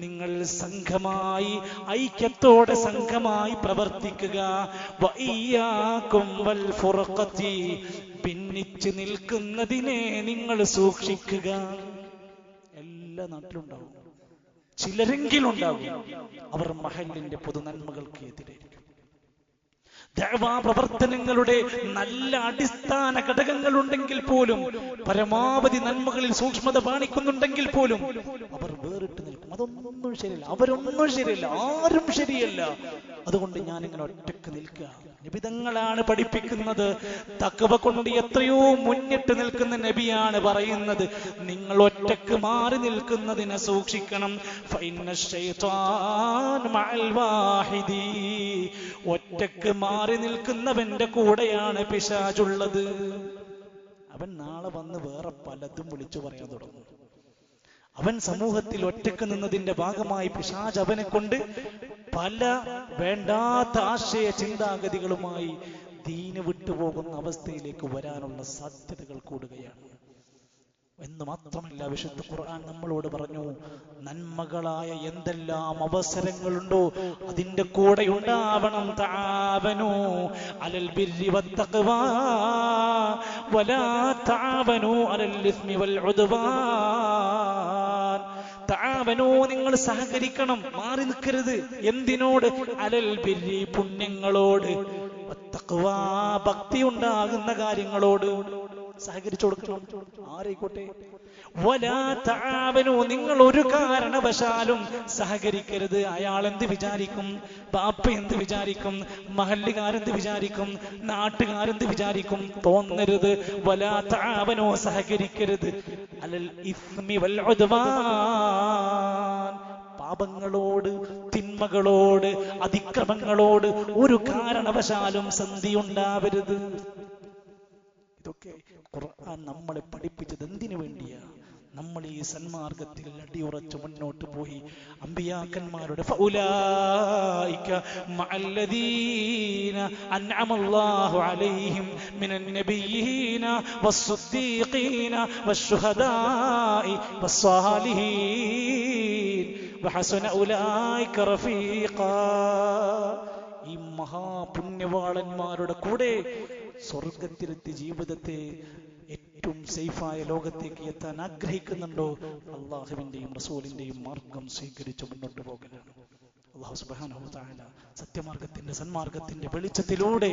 നിങ്ങൾ സംഘമായി ഐക്യത്തോടെ സംഘമായി പ്രവർത്തിക്കുക. വഇയ്യാകും വൽ ഫുർഖതി, ഭിന്നിച്ച് നിൽക്കുന്നതിനെ നിങ്ങൾ സൂക്ഷിക്കുക. എല്ലാ നാട്ടിലും ഉണ്ടാവും, ചിലരെങ്കിലും ഉണ്ടാവും അവർ മഹല്ലിന്റെ പൊതു നന്മകൾക്ക് എതിരായിരിക്കും. ദഅവാ പ്രവർത്തനങ്ങളുടെ നല്ല അടിസ്ഥാന ഘടകങ്ങൾ ഉണ്ടെങ്കിൽ പോലും, പരമാവധി നന്മകളിൽ സൂക്ഷ്മത കാണിക്കുന്നുണ്ടെങ്കിൽ പോലും അവർ വേറിട്ട് നിൽക്കും. അതൊന്നും ശരിയല്ല, അവരൊന്നും ശരിയല്ല, ആരും ശരിയല്ല. അതുകൊണ്ട് ഞാനിങ്ങനെ ഒറ്റക്ക് നിൽക്കുക. നബിതങ്ങളാണ് പഠിപ്പിക്കുന്നത്. തഖ്വ കൊണ്ട് എത്രയോ മുന്നിട്ട് നിൽക്കുന്ന നബിയാണ് പറയുന്നത്, നിങ്ങൾ ഒറ്റക്ക് മാറി നിൽക്കുന്നതിനെ സൂക്ഷിക്കണം. ഫഇന്ന ശൈത്വാൻ മഅൽ വാഹിദി, ഒറ്റക്ക് മാറി നിൽക്കുന്നവന്റെ കൂടെയാണ് പിശാചുള്ളത്. അവൻ നാളെ വന്ന് വേറെ പലതും വിളിച്ചു പറയാൻ തുടങ്ങും. അവൻ സമൂഹത്തിൽ ഒറ്റക്ക് നിന്നതിന്റെ ഭാഗമായി പിശാച് അവനെ കൊണ്ട് പല വേണ്ടാത്ത ആശയ ചിന്താഗതികളുമായി ദീന് വിട്ടുപോകുന്ന അവസ്ഥയിലേക്ക് വരാനുള്ള സാധ്യതകൾ കൂടുകയാണ്. എന്ന് മാത്രമല്ല, വിശുദ്ധ ഖുർആൻ നമ്മളോട് പറഞ്ഞു, നന്മകളായ എന്തെല്ലാം അവസരങ്ങളുണ്ടോ അതിന്റെ കൂടെ ഉണ്ടാവണം. തആവനൂ അലൽ ബിർരി വത്തഖ്വാ വലാ തആവനൂ അലൽ ഇസ്മി വൽ ഉദ്വാൻ. തആവനൂ, നിങ്ങൾ സഹകരിക്കണം, മാറി നിൽക്കരുത്. എന്തിനോട്? അലൽ ബിർരി, പുണ്യങ്ങളോട്, വത്തഖ്വാ, ഭക്തി ഉണ്ടാകുന്ന കാര്യങ്ങളോട് സഹകരിച്ചു കൊടുക്കണം. ആരെയിക്കോട്ടെ. വലാ തആവനൂ, നിങ്ങൾ ഒരു കാരണവശാലും സഹകരിക്കരുത്. അയാൾ എന്ത് വിചാരിക്കും, ബാപ്പ എന്ത് വിചാരിക്കും, മഹല്ലുകാരെന്ത് വിചാരിക്കും, നാട്ടുകാരെന്ത് വിചാരിക്കും തോന്നരുത്. വലാ തആവനൂ, സഹകരിക്കരുത്. അലൽ ഇസ്മി വൽ ഉദ്വാൻ, പാപങ്ങളോട്, തിന്മകളോട്, അതിക്രമങ്ങളോട് ഒരു കാരണവശാലും സന്ധി ഉണ്ടാവരുത്. ഇതൊക്കെ ഖുർആൻ നമ്മളെ പഠിപ്പിച്ചത് എന്തിനു വേണ്ടിയാ? നമ്മൾ ഈ സന്മാർഗത്തിൽ അടിയുറച്ചു മുന്നോട്ട് പോയി അമ്പിയാക്കന്മാരുടെ ഫൗലായിക മഅല്ലദീന അൻഅമല്ലാഹു അലൈഹിം മിനൻ നബിയ്യീന വസ്സുദ്ദീഖീന വശുഹദാഇ വസ്സാലിഹീൻ വഹസന ഉലൈക റഫീഖാ. ഈ മഹാപുണ്യവാളന്മാരുടെ കൂടെ സ്വർഗത്തിലെത്തി ജീവിതത്തെ ഏറ്റവും ഏറ്റവും സേഫായ ലോകത്തേക്ക് എത്താൻ ആഗ്രഹിക്കുന്നുണ്ടോ, അള്ളാഹുവിന്റെയും റസൂലിന്റെയും മാർഗം സ്വീകരിച്ച് മുന്നോട്ട് പോകലാണ്. അല്ലാഹു സുബ്ഹാനഹു വ തആല സത്യമാർഗത്തിന്റെ സന്മാർഗത്തിന്റെ വെളിച്ചത്തിലൂടെ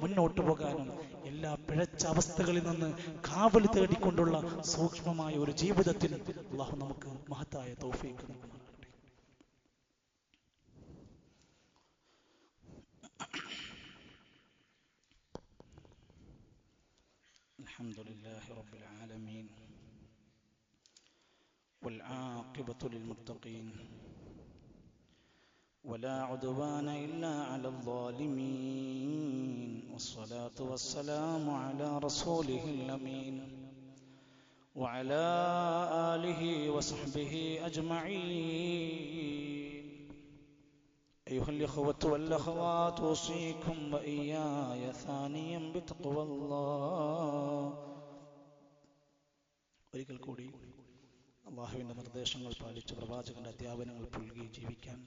മുന്നോട്ട് പോകാനും എല്ലാ പിഴച്ച അവസ്ഥകളിൽ നിന്ന് കാവൽ തേടിക്കൊണ്ടുള്ള സൂക്ഷ്മമായ ഒരു ജീവിതത്തിന് അല്ലാഹു നമുക്ക് മഹത്തായ തൗഫീഖ് നൽകുമാറാകട്ടെ. അൽഹംദുലില്ലാഹി റബ്ബിൽ ആലമീൻ വൽ ആഖിബത്തു ലിൽ മുത്തഖീൻ ولا عدوان إلا على الظالمين والصلاة والسلام على رسوله الأمين وعلى آله وصحبه أجمعين. أيها الإخوة والأخوات أوصيكم وإياي ثانيا بتقوى الله. ഒരിക്കൽ കൂടി അല്ലാഹുവിൻ്റെ നിർദ്ദേശങ്ങൾ പാലിച്ച് പ്രവാചകന്റെ അധ്യാപനങ്ങൾ പുൽകി ജീവിക്കാൻ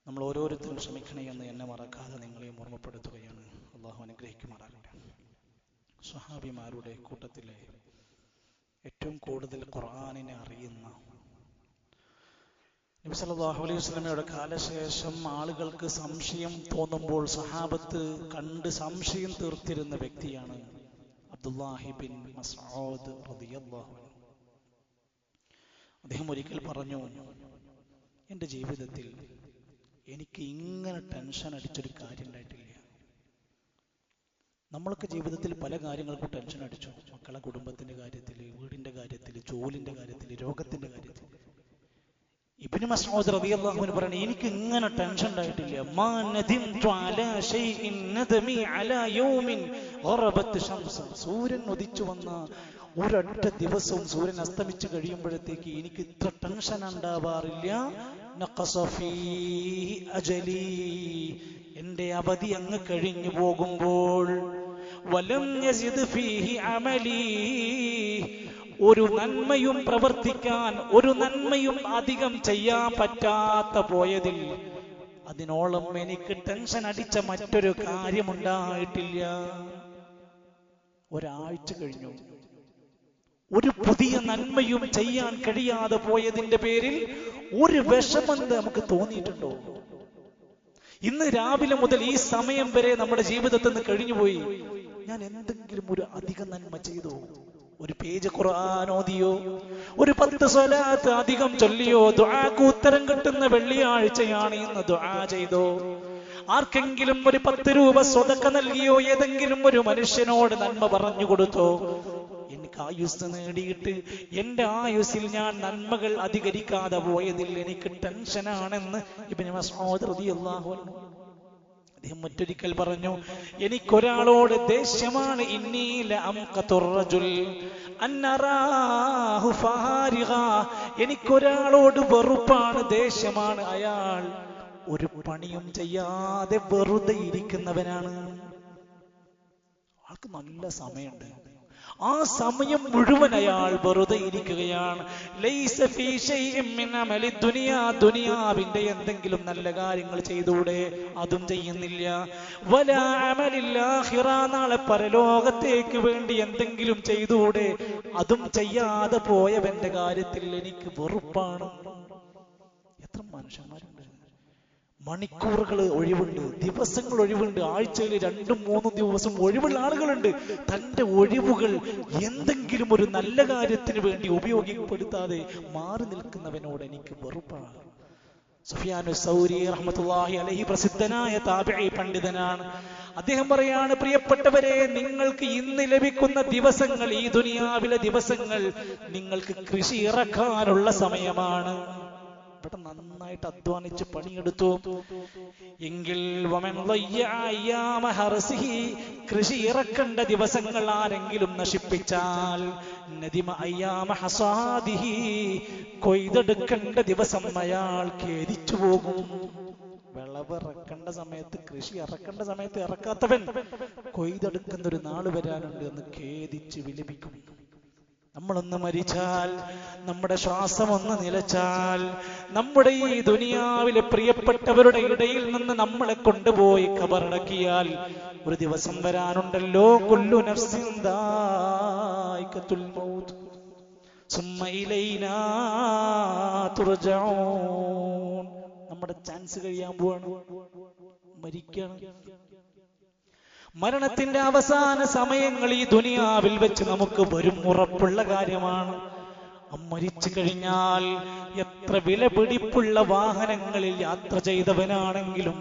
നമ്മൾ ഓരോരുത്തരും ശ്രമിക്കണേ എന്ന് എന്നെ മറക്കാതെ നിങ്ങളെയും ഓർമ്മപ്പെടുത്തുകയാണ്. അള്ളാഹു അനുഗ്രഹിക്കുമാറാകട്ടെ. സ്വഹാബിമാരുടെ കൂട്ടത്തിലെ ഏറ്റവും കൂടുതൽ ഖുർആനിനെ അറിയുന്ന നബി സല്ലല്ലാഹു അലൈഹി വസല്ലമയുടെ കാലശേഷം ആളുകൾക്ക് സംശയം തോന്നുമ്പോൾ സഹാബത്ത് കണ്ട് സംശയം തീർത്തിരുന്ന വ്യക്തിയാണ് അബ്ദുല്ലാഹി ബിൻ മസ്ഊദ് റളിയല്ലാഹു അൻഹു. അദ്ദേഹം ഒരിക്കൽ പറഞ്ഞു, എൻ്റെ ജീവിതത്തിൽ എനിക്ക് ഇങ്ങനെ ടെൻഷൻ അടിച്ചൊരു കാര്യം ഉണ്ടായിട്ടില്ല. നമ്മളൊക്കെ ജീവിതത്തിൽ പല കാര്യങ്ങൾക്കും ടെൻഷൻ അടിച്ചു. മക്കളെ കുടുംബത്തിന്റെ കാര്യത്തിൽ, വീടിന്റെ കാര്യത്തിൽ, ജോലിന്റെ കാര്യത്തിൽ, രോഗത്തിന്റെ കാര്യത്തിൽ. ഇബ്നു മസ്ഊദ് റളിയല്ലാഹു അൻഹു പറഞ്ഞു, എനിക്ക് ഇങ്ങനെ ടെൻഷൻ ഉണ്ടായിട്ടില്ല. മാ നദിംതു അലാ ശൈഇൻ നദമി അലാ യൗമിൻ ഗറബത് ശംസ്. സൂര്യൻ ഉദിച്ചു വന്ന ഒരൊറ്റ ദിവസവും സൂര്യൻ അസ്തമിച്ച് കഴിയുമ്പോഴത്തേക്ക് എനിക്ക് ഇത്ര ടെൻഷൻ ഉണ്ടാവാറില്ല. എന്റെ അവധി അങ്ങ് കഴിഞ്ഞു പോകുമ്പോൾ വലം യസിദ് ഫീഹി അമലി, ഒരു നന്മയും പ്രവർത്തിക്കാൻ, ഒരു നന്മയും അധികം ചെയ്യാൻ പറ്റാത്ത പോയതിൽ അതിനോളം എനിക്ക് ടെൻഷൻ അടിച്ച മറ്റൊരു കാര്യമുണ്ടായിട്ടില്ല. ഒരാഴ്ച കഴിഞ്ഞു, ഒരു പുതിയ നന്മയും ചെയ്യാൻ കഴിയാതെ പോയതിന്റെ പേരിൽ ഒരു വിഷമം നമുക്ക് തോന്നിയിട്ടുണ്ടോ? ഇന്ന് രാവിലെ മുതൽ ഈ സമയം വരെ നമ്മുടെ ജീവിതത്തിൽ നിന്ന് കഴിഞ്ഞുപോയി, ഞാൻ എന്തെങ്കിലും ഒരു അധിക നന്മ ചെയ്തോ? ഒരു പേജ് ഖുർആൻ ഓതിയോ, ഒരു 10 സ്വലാത്ത് അധികം ചൊല്ലിയോ, ദുആക്ക് ഉത്തരം കിട്ടുന്ന വെള്ളിയാഴ്ചയാണ് ഇന്ന് ദുആ ചെയ്തോ? ആർക്കെങ്കിലും ഒരു 10 രൂപ സ്വതക്ക നൽകിയോ? ഏതെങ്കിലും ഒരു മനുഷ്യനോട് നന്മ പറഞ്ഞു കൊടുത്തോ? എനിക്ക് ആയുസ് നേടിയിട്ട് എന്റെ ആയുസ്സിൽ ഞാൻ നന്മകൾ അധികരിക്കാതെ പോയതിൽ എനിക്ക് ടെൻഷനാണെന്ന് ഇബ്നു മസ്ഊദ് റളിയല്ലാഹു അൻഹു. അദ്ദേഹം മറ്റൊരിക്കൽ പറഞ്ഞു, എനിക്കൊരാളോട് ദേഷ്യമാണ്. ഇന്നീല അംഖതുർ റജുൽ അന്നറാഹു ഫാരിഗ. എനിക്കൊരാളോട് വെറുപ്പാണ്, ദേഷ്യമാണ്. അയാൾ ഒരു പണിയും ചെയ്യാതെ വെറുതെ ഇരിക്കുന്നവനാണ്. ആൾക്ക് നല്ല സമയമുണ്ട്, ആ സമയം മുഴുവൻ അയാൾ വെറുതെ ഇരിക്കുകയാണ്. ലൈസ ഫീ ശൈഇൻ മിൻ അമലി ദുനിയാ, ദുനിയാവിന്റെ എന്തെങ്കിലും നല്ല കാര്യങ്ങൾ ചെയ്തൂടെ? അതും ചെയ്യുന്നില്ല. വലാ അമലിൽ ആഖിറ, നാളെ പരലോകത്തേക്ക് വേണ്ടി എന്തെങ്കിലും ചെയ്തൂടെ? അതും ചെയ്യാതെ പോയവന്റെ കാര്യത്തിൽ എനിക്ക് വെറുപ്പാണ്. എത്ര മനുഷ്യന്മാരുണ്ട്! മണിക്കൂറുകൾ ഒഴിവുണ്ട്, ദിവസങ്ങൾ ഒഴിവുണ്ട്, ആഴ്ചയിൽ 2-3 ദിവസം ഒഴിവുള്ള ആളുകളുണ്ട്. തന്റെ ഒഴിവുകൾ എന്തെങ്കിലും ഒരു നല്ല കാര്യത്തിന് വേണ്ടി ഉപയോഗപ്പെടുത്താതെ മാറി നിൽക്കുന്നവനോട് എനിക്ക് വെറുപ്പാണ്. സുഫിയാനു സൗരി റഹ്മത്തുള്ളാഹി അലൈഹി പ്രസിദ്ധനായ താബിഈ പണ്ഡിതനാണ്. അദ്ദേഹം പറയാണ്, പ്രിയപ്പെട്ടവരെ, നിങ്ങൾക്ക് ഇന്ന് ലഭിക്കുന്ന ദിവസങ്ങൾ, ഈ ദുനിയാവിലെ ദിവസങ്ങൾ നിങ്ങൾക്ക് കൃഷി ഇറക്കാനുള്ള സമയമാണ്. ഇവിടെ നന്നായിട്ട് അധ്വാനിച്ച് പണിയെടുത്തു എങ്കിൽ കൃഷി ഇറക്കേണ്ട ദിവസങ്ങൾ ആരെങ്കിലും നശിപ്പിച്ചാൽ, കൊയ്തെടുക്കേണ്ട ദിവസം അയാൾ ഖേദിച്ചു പോകും. വിളവിറക്കേണ്ട സമയത്ത്, കൃഷി ഇറക്കേണ്ട സമയത്ത് ഇറക്കാത്തവൻ കൊയ്തെടുക്കുന്ന ഒരു നാള് വരാനുണ്ട് എന്ന് ഖേദിച്ച് വിലപിക്കും. നമ്മളൊന്ന് മരിച്ചാൽ, നമ്മുടെ ശ്വാസം ഒന്ന് നിലച്ചാൽ, നമ്മുടെ ഈ ദുനിയാവിലെ പ്രിയപ്പെട്ടവരുടെ ഇടയിൽ നിന്ന് നമ്മളെ കൊണ്ടുപോയി ഖബറടക്കിയാൽ, ഒരു ദിവസം വരാനുണ്ടല്ലോ, കുല്ലു നഫ്സിൻ ദായിഖത്തുൽ മൗത്ത് സുമ്മ ഇലൈനാ തുർജഊൻ. നമ്മുടെ ചാൻസ് കഴിയാൻ പോവാണ്, മരിക്കണം. മരണത്തിന്റെ അവസാന സമയങ്ങൾ ഈ ദുനിയാവിൽ വെച്ച് നമുക്ക് വരും, ഉറപ്പുള്ള കാര്യമാണ്. മരിച്ചു കഴിഞ്ഞാൽ എത്ര വിലപിടിപ്പുള്ള വാഹനങ്ങളിൽ യാത്ര ചെയ്തവനാണെങ്കിലും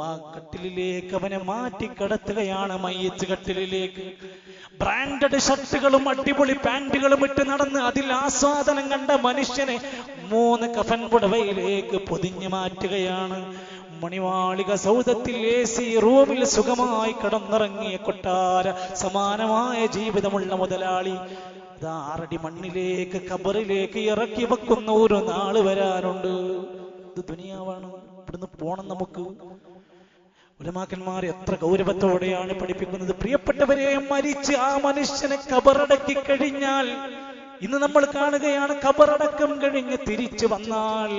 ആ കട്ടിലിലേക്ക് അവനെ മാറ്റിക്കിടത്തുകയാണ്, മയ്യത്ത് കട്ടിലിലേക്ക്. ബ്രാൻഡഡ് ഷർട്ടുകളും അടിപൊളി പാന്റുകളും ഇട്ട് നടന്ന് അതിൽ ആസ്വാദനം കണ്ട മനുഷ്യനെ 3 കഫൻ പുടവയിലേക്ക് പൊതിഞ്ഞു മാറ്റുകയാണ്. മണിമാളിക സൗധത്തിൽ AC റൂമിൽ സുഖമായി കിടന്നിറങ്ങിയ കൊട്ടാര സമാനമായ ജീവിതമുള്ള മുതലാളി 6 അടി മണ്ണിലേക്ക്, ഖബറിലേക്ക് ഇറക്കി വെക്കുന്ന ഒരു നാള് വരാനുണ്ട്. ഇത് ദുനിയാവാണ്, ഇവിടുന്ന് പോണം നമുക്ക്. ഉലമാക്കന്മാർ എത്ര ഗൗരവത്തോടെയാണ് പഠിപ്പിക്കുന്നത്. പ്രിയപ്പെട്ടവരെ, മരിച്ച് ആ മനുഷ്യനെ ഖബറടക്കി കഴിഞ്ഞാൽ, ഇന്ന് നമ്മൾ കാണുകയാണ്, ഖബറടക്കം കഴിഞ്ഞ് തിരിച്ചു വന്നാൽ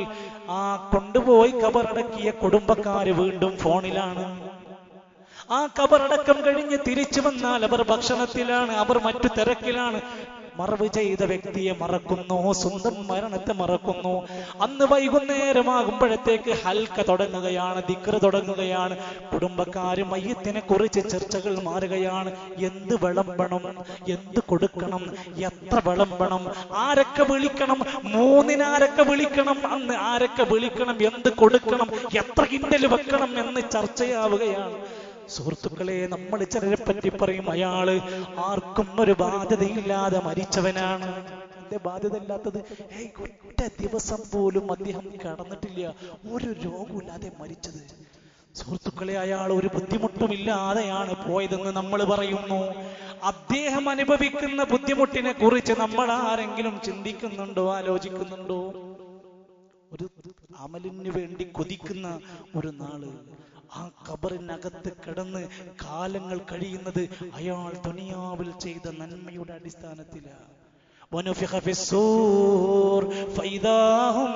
ആ കൊണ്ടുപോയി ഖബറടക്കിയ കുടുംബക്കാര് വീണ്ടും ഫോണിലാണ്. ആ ഖബറടക്കം കഴിഞ്ഞ് തിരിച്ചു വന്നാൽ അവർ ഭക്ഷണത്തിലാണ്, അവർ മറ്റു തിരക്കിലാണ്. മറവ് ചെയ്ത വ്യക്തിയെ മറക്കുന്നു, സ്വന്തം മരണത്തെ മറക്കുന്നു. അന്ന് വൈകുന്നേരമാകുമ്പോഴത്തേക്ക് ഹൽക്ക തുടങ്ങുകയാണ്, ദിക്ർ തുടങ്ങുകയാണ്. കുടുംബക്കാര് മയ്യത്തിനെ കുറിച്ച് ചർച്ചകൾ മാറുകയാണ്. എന്ത് വിളമ്പണം, എന്ത് കൊടുക്കണം, എത്ര വിളമ്പണം, ആരൊക്കെ വിളിക്കണം, 3 ആരൊക്കെ വിളിക്കണം, അന്ന് ആരൊക്കെ വിളിക്കണം, എന്ത് കൊടുക്കണം, എത്ര കിൻഡൽ വെക്കണം എന്ന് ചർച്ചയാവുകയാണ്. സുഹൃത്തുക്കളെ, നമ്മൾ ചിലരെ പറ്റി പറയും, അയാള് ആർക്കും ഒരു ബാധ്യതയില്ലാതെ മരിച്ചവനാണ്. എന്റെ ബാധ്യത ഇല്ലാത്തത്, ഒറ്റ ദിവസം പോലും അദ്ദേഹം കടന്നിട്ടില്ല, ഒരു രോഗമില്ലാതെ മരിച്ചത്. സുഹൃത്തുക്കളെ, അയാൾ ഒരു ബുദ്ധിമുട്ടുമില്ലാതെയാണ് പോയതെന്ന് നമ്മൾ പറയുന്നു. അദ്ദേഹം അനുഭവിക്കുന്ന ബുദ്ധിമുട്ടിനെ കുറിച്ച് നമ്മൾ ആരെങ്കിലും ചിന്തിക്കുന്നുണ്ടോ, ആലോചിക്കുന്നുണ്ടോ? ഒരു അമലിന് വേണ്ടി കൊതിക്കുന്ന ഒരു നാള്, ആ ഖബറിനകത്ത് കിടന്ന് കാലങ്ങൾ കഴിയുന്നത് അയാൾ ദുനിയാവിൽ ചെയ്ത നന്മയുടെ അടിസ്ഥാനത്തിലാണ്. വനുഫിഖ ഫിസ്സൂർ ഫഇദാ ഹും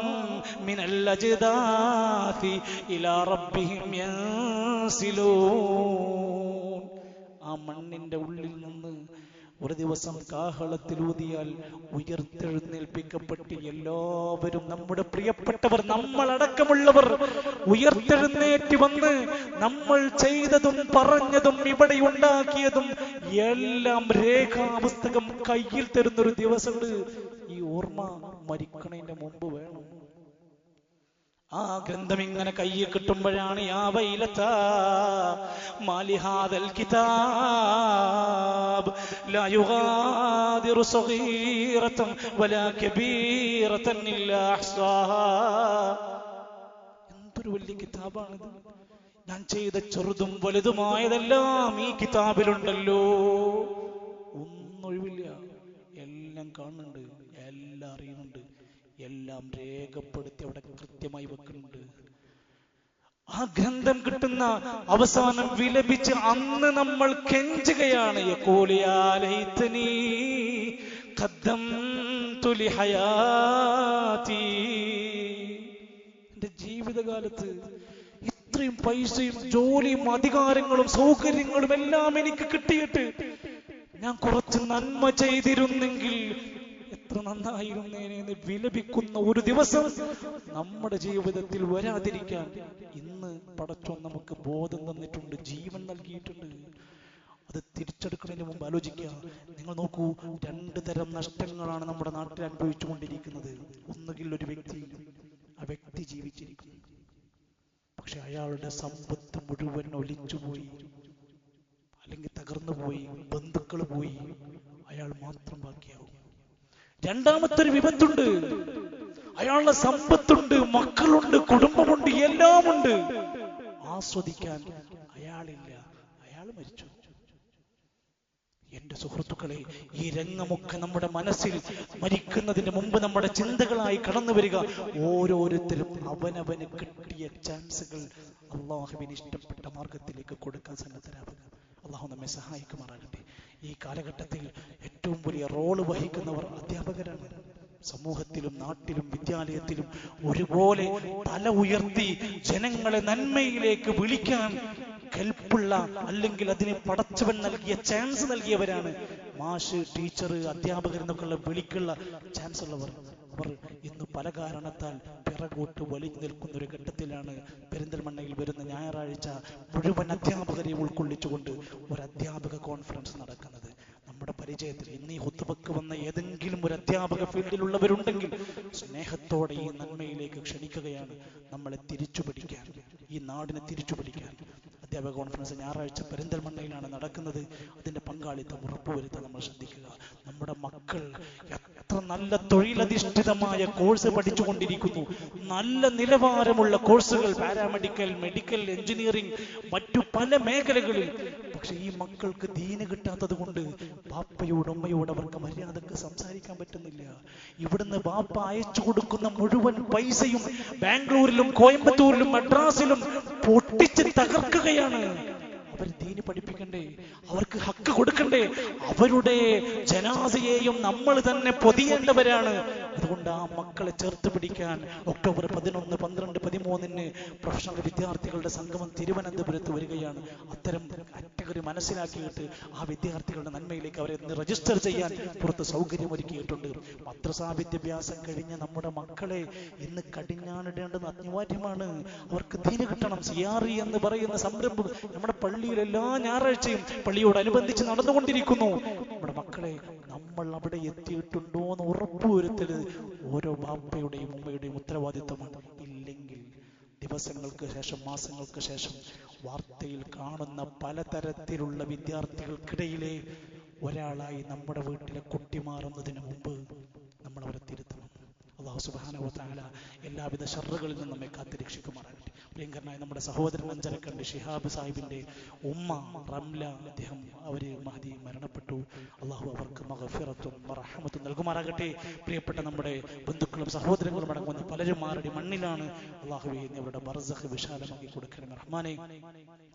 മിനൽ അജ്ദാഥി ഇലാ റബ്ബിഹിം യൻസിലൂൻ. ആ മണ്ണിന്റെ ഉള്ളിൽ നിന്ന് ഒരു ദിവസം കാഹളത്തിലൂതിയാൽ ഉയർത്തെഴുന്നേൽപ്പിക്കപ്പെട്ട് എല്ലാവരും, നമ്മുടെ പ്രിയപ്പെട്ടവർ, നമ്മളടക്കമുള്ളവർ ഉയർത്തെഴുന്നേറ്റ് വന്ന് നമ്മൾ ചെയ്തതും പറഞ്ഞതും ഇവിടെ ഉണ്ടാക്കിയതും എല്ലാം രേഖാപുസ്തകം കയ്യിൽ തരുന്നൊരു ദിവസമുണ്ട്. ഈ ഓർമ്മ മരിക്കണതിന്റെ മുമ്പ് വേണം. ആ ഗ്രന്ഥം ഇങ്ങനെ കയ്യിൽ കിട്ടുമ്പോഴാണ്, യാ വൈലതാ മാലി ഹാദൽ കിതാബ് ലാ യുഗാദിറു സഗീറതൻ വലാ കബീറതൻ ഇല്ലാ അഹ്സാഹാ. എന്തൊരു വലിയ കിതാബാണിത്! ഞാൻ ചെയ്ത ചെറുതും വലുതുമായതെല്ലാം ഈ കിതാബിലുണ്ടല്ലോ. ഒന്നൊഴിവില്ല, എല്ലാം കാണുന്നുണ്ട്, എല്ലാം അറിയുന്നുണ്ട്, എല്ലാം രേഖപ്പെടുത്തി അവിടെ കൃത്യമായി വെക്കുന്നുണ്ട്. ആ ഗ്രന്ഥം കിട്ടുന്ന അവസാനം വിലപിച്ച് അന്ന് നമ്മൾ കെഞ്ചുകയാണ്, യഖൂലു യാ ലൈതനീ ഖദ്ദംതു ലിഹയാതി. എന്റെ ജീവിതകാലത്ത് ഇത്രയും പൈസയും ജോലിയും അധികാരങ്ങളും സൗകര്യങ്ങളും എല്ലാം എനിക്ക് കിട്ടിയിട്ട് ഞാൻ കുറച്ച് നന്മ ചെയ്തിരുന്നെങ്കിൽ എത്ര നന്നായിരുന്നേനെന്ന് വിലപിക്കുന്ന ഒരു ദിവസം നമ്മുടെ ജീവിതത്തിൽ വരാതിരിക്കാൻ ഇന്ന് പടച്ചോൻ നമുക്ക് ബോധം തന്നിട്ടുണ്ട്, ജീവൻ നൽകിയിട്ടുണ്ട്. അത് തിരിച്ചെടുക്കുന്നതിന് മുമ്പ് ആലോചിക്കുക. നിങ്ങൾ നോക്കൂ, 2 തരം നഷ്ടങ്ങളാണ് നമ്മുടെ നാട്ടിൽ അനുഭവിച്ചു കൊണ്ടിരിക്കുന്നത്. ഒന്നുകിൽ ഒരു വ്യക്തി, ആ വ്യക്തി ജീവിച്ചിരിക്കുന്നു, പക്ഷെ അയാളുടെ സമ്പത്ത് മുഴുവൻ ഒലിച്ചുപോയി, അല്ലെങ്കിൽ തകർന്നു പോയി, ബന്ധുക്കൾ പോയി, അയാൾ മാത്രം ബാക്കിയാവും. രണ്ടാമത്തെ വിപത്തുണ്ട്, അയാളുടെ സമ്പത്തുണ്ട്, മക്കളുണ്ട്, കുടുംബമുണ്ട്, എല്ലാമുണ്ട്, ആസ്വദിക്കാൻ അയാളില്ല, അയാൾ മരിച്ചു. എന്റെ സുഹൃത്തുക്കളെ, ഈ രംഗമൊക്കെ നമ്മുടെ മനസ്സിൽ മരിക്കുന്നതിന് മുമ്പ് നമ്മുടെ ചിന്തകളായി കടന്നു വരിക. ഓരോരുത്തരും അവനവന് കിട്ടിയ ചാൻസുകൾ അള്ളാഹുവിന് ഇഷ്ടപ്പെട്ട മാർഗത്തിലേക്ക് കൊടുക്കാൻ സന്നദ്ധരാകുക. അള്ളാഹു നമ്മെ സഹായിക്കുമാറാകട്ടെ. ഈ കാലഘട്ടത്തിൽ ഏറ്റവും വലിയ റോള് വഹിക്കുന്നവർ അധ്യാപകരാണ്. സമൂഹത്തിലും നാട്ടിലും വിദ്യാലയത്തിലും ഒരുപോലെ തല ഉയർത്തി ജനങ്ങളെ നന്മയിലേക്ക് വിളിക്കാൻ കെൽപ്പുള്ള, അല്ലെങ്കിൽ അതിന് പടച്ചവൻ നൽകിയ ചാൻസ് നൽകിയവരാണ് മാഷ്, ടീച്ചർ, അധ്യാപകർ എന്നൊക്കെയുള്ള വിളിക്കുള്ള ചാൻസ് ഉള്ളവർ. അവർ ഇന്ന് പല കാരണത്താൽ പിറകോട്ട് വലിഞ്ഞു നിൽക്കുന്ന ഒരു ഘട്ടത്തിലാണ് പെരിന്തൽമണ്ണയിൽ വരുന്ന ഞായറാഴ്ച മുഴുവൻ അധ്യാപകരെ ഉൾക്കൊള്ളിച്ചുകൊണ്ട് ഒരു അധ്യാപക കോൺഫറൻസ് നടക്കുന്നത്. നമ്മുടെ പരിചയത്തിൽ ഇന്ന് ഈ ഹുത്തുബക്ക് വന്ന ഏതെങ്കിലും ഒരു അധ്യാപക ഫീൽഡിലുള്ളവരുണ്ടെങ്കിൽ സ്നേഹത്തോടെ ഈ നന്മയിലേക്ക് ക്ഷണിക്കുകയാണ്, നമ്മളെ തിരിച്ചുപിടിക്കാൻ, ഈ നാടിനെ തിരിച്ചുപിടിക്കാൻ. അധ്യാപക കോൺഫറൻസ് ഞായറാഴ്ച പെരിന്തൽമണ്ണയിലാണ് നടക്കുന്നത്. അതിന്റെ പങ്കാളിത്തം ഉറപ്പുവരുത്താൻ നമ്മൾ ശ്രദ്ധിക്കുക. നമ്മുടെ മക്കൾ എത്ര നല്ല തൊഴിലധിഷ്ഠിതമായ കോഴ്സ് പഠിച്ചുകൊണ്ടിരിക്കുന്നു, നല്ല നിലവാരമുള്ള കോഴ്സുകൾ, പാരാമെഡിക്കൽ, മെഡിക്കൽ, എഞ്ചിനീയറിംഗ്, മറ്റു പല മേഖലകളിൽ. പക്ഷെ ഈ മക്കൾക്ക് ദീന് കിട്ടാത്തത് കൊണ്ട് ബാപ്പയോട് ഉമ്മയോട് അവർക്ക് മര്യാദക്ക് സംസാരിക്കാൻ പറ്റുന്നില്ല. ഇവിടുന്ന് ബാപ്പ അയച്ചു കൊടുക്കുന്ന മുഴുവൻ പൈസയും ബാംഗ്ലൂരിലും കോയമ്പത്തൂരിലും മദ്രാസിലും പൊട്ടിച്ച് തകർക്കുകയാണ്. അവർ ദീന് പഠിപ്പിക്കണ്ടേ? അവർക്ക് ഹക്ക് കൊടുക്കണ്ടേ? അവരുടെ ജനാസയെയും നമ്മൾ തന്നെ പൊതിയേണ്ടവരാണ്. അതുകൊണ്ട് ആ മക്കളെ ചേർത്ത് പിടിക്കാൻ ഒക്ടോബർ 11, 12, 13 പ്രൊഫഷണൽ വിദ്യാർത്ഥികളുടെ സംഗമം തിരുവനന്തപുരത്ത് വരികയാണ്. അത്തരം കാറ്റഗറി മനസ്സിലാക്കിയിട്ട് ആ വിദ്യാർത്ഥികളുടെ നന്മയിലേക്ക് അവരെ രജിസ്റ്റർ ചെയ്യാൻ പുറത്ത് സൗകര്യമൊരുക്കിയിട്ടുണ്ട്. മദ്രസാ വിദ്യാഭ്യാസം കഴിഞ്ഞ നമ്മുടെ മക്കളെ ഇന്ന് കടിഞ്ഞാണിടേണ്ടത് അനിവാര്യമാണ്. അവർക്ക് ദീന് കിട്ടണം. CRE എന്ന് പറയുന്ന സംരംഭം നമ്മുടെ പള്ളിയിൽ എല്ലാ ഞായറാഴ്ചയും പള്ളിയോടനുബന്ധിച്ച് നടന്നുകൊണ്ടിരിക്കുന്നു. നമ്മുടെ മക്കളെ നമ്മൾ അവിടെ എത്തിയിട്ടുണ്ടോ എന്ന് ഉറപ്പുവരുത്തൽ ഓരോ ബാപ്പയുടെയും ഉമ്മയുടെയും ഉത്തരവാദിത്വമാണ്. ഇല്ലെങ്കിൽ ദിവസങ്ങൾക്ക് ശേഷം, മാസങ്ങൾക്ക് ശേഷം വാർത്തയിൽ കാണുന്ന പലതരത്തിലുള്ള വിദ്യാർത്ഥികൾക്കിടയിലെ ഒരാളായി നമ്മുടെ വീട്ടിലെ കുട്ടി മാറുന്നതിന് മുമ്പ് നമ്മൾ അവരെ തിരുത്തണം. അല്ലാഹു സുബ്ഹാനഹു വ തആല എല്ലാവിധ ശർറുകളിൽ നിന്നും നമ്മെ കാത്തുരക്ഷിക്കുമാറാകട്ടെ. പ്രിയങ്കരനായ നമ്മുടെ സഹോദരൻ അഞ്ചരക്കണ്ടി ശിഹാബ് സാഹിബിന്റെ ഉമ്മ റംല, അദ്ദേഹം മഹദി മരണപ്പെട്ടു. അള്ളാഹു അവർക്ക് മഗ്ഫിറത്തും റഹ്മത്തും നൽകുമാറാകട്ടെ. പ്രിയപ്പെട്ട നമ്മുടെ ബന്ധുക്കളും സഹോദരങ്ങളും അടങ്ങുന്ന പലരും മാറടി മണ്ണിലാണ്. അള്ളാഹുവേ, അവരുടെ ബർസഖ് വിശാലമാക്കി കൊടുക്കണമേ റഹ്മാനെ.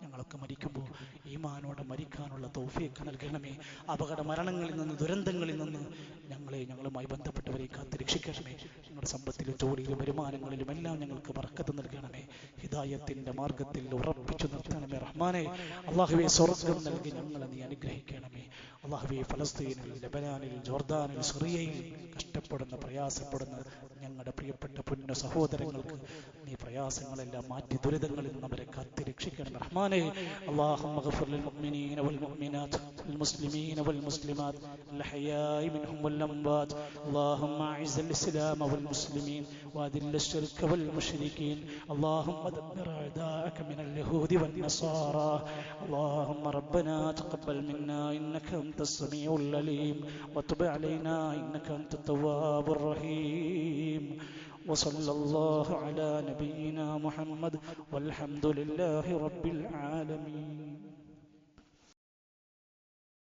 ഞങ്ങളൊക്കെ മരിക്കുമ്പോൾ ഈമാനോടെ മരിക്കാനുള്ള തൗഫീഖ് നൽകണമേ. അപകട മരണങ്ങളിൽ നിന്ന്, ദുരന്തങ്ങളിൽ നിന്ന് ഞങ്ങളുമായി ബന്ധപ്പെട്ടവരെ കാത്തുരക്ഷിക്കണമേ. ഞങ്ങളുടെ സമ്പത്തിലും ജോലിയിലും വരുമാനങ്ങളിലും എല്ലാം ഞങ്ങൾക്ക് ബർക്കത്ത് നൽകണമേ. ഹിദായത്തിന്റെ മാർഗത്തിൽ ഉറപ്പിച്ചു നിർത്തണമേ റഹ്മാനെ. അള്ളാഹുവേ, സ്വർഗ്ഗം നൽകി ഞങ്ങളെ നീ അനുഗ്രഹിക്കണമേ. അള്ളാഹുവേ, ഫലസ്തീനിൽ, ലബനാനിൽ, ജോർദാനിൽ, സിറിയയിൽ കഷ്ടപ്പെടുന്ന, പ്രയാസപ്പെടുന്ന ഞങ്ങളുടെ പ്രിയപ്പെട്ട പുണ്യ സഹോദരങ്ങൾക്ക് നീ പ്രയാസങ്ങളെല്ലാം മാറ്റി ദുരിതങ്ങളിൽ നിന്ന് അവരെ കാത്തുരക്ഷിക്കണം റഹ്മാനെ. അല്ലാഹുമ്മ ഗ്ഫിർ ലിൽ മുഅ്മിനീന വൽ മുഅ്മിനാത്ത് വൽ മുസ്ലിമീന വൽ മുസ്ലിമാത്ത് അൽ ഹയായി മിൻഹും വൽ അംവാത്ത്. അല്ലാഹുമ്മ അഇസ്സൽ ഇസ്ലാമ വൽ മുസ്ലിമീൻ വഅദില്ല അശ്ശിർക വൽ മുശ്രികീൻ. അല്ലാഹുമ്മ ദബ്ബിർ അഅദാഅക മിനൽ യഹൂദി വൻ നസാറാ. അല്ലാഹുമ്മ റബ്ബനാ തഖബ്ബൽ മിന്നാ ഇന്നക അൻതസ് സമീഉൽ അലീം വതുബ് അലൈനാ ഇന്നക അൻതത് തവ്വാബുർ റഹീം. وصلى الله على نبينا محمد والحمد لله رب العالمين.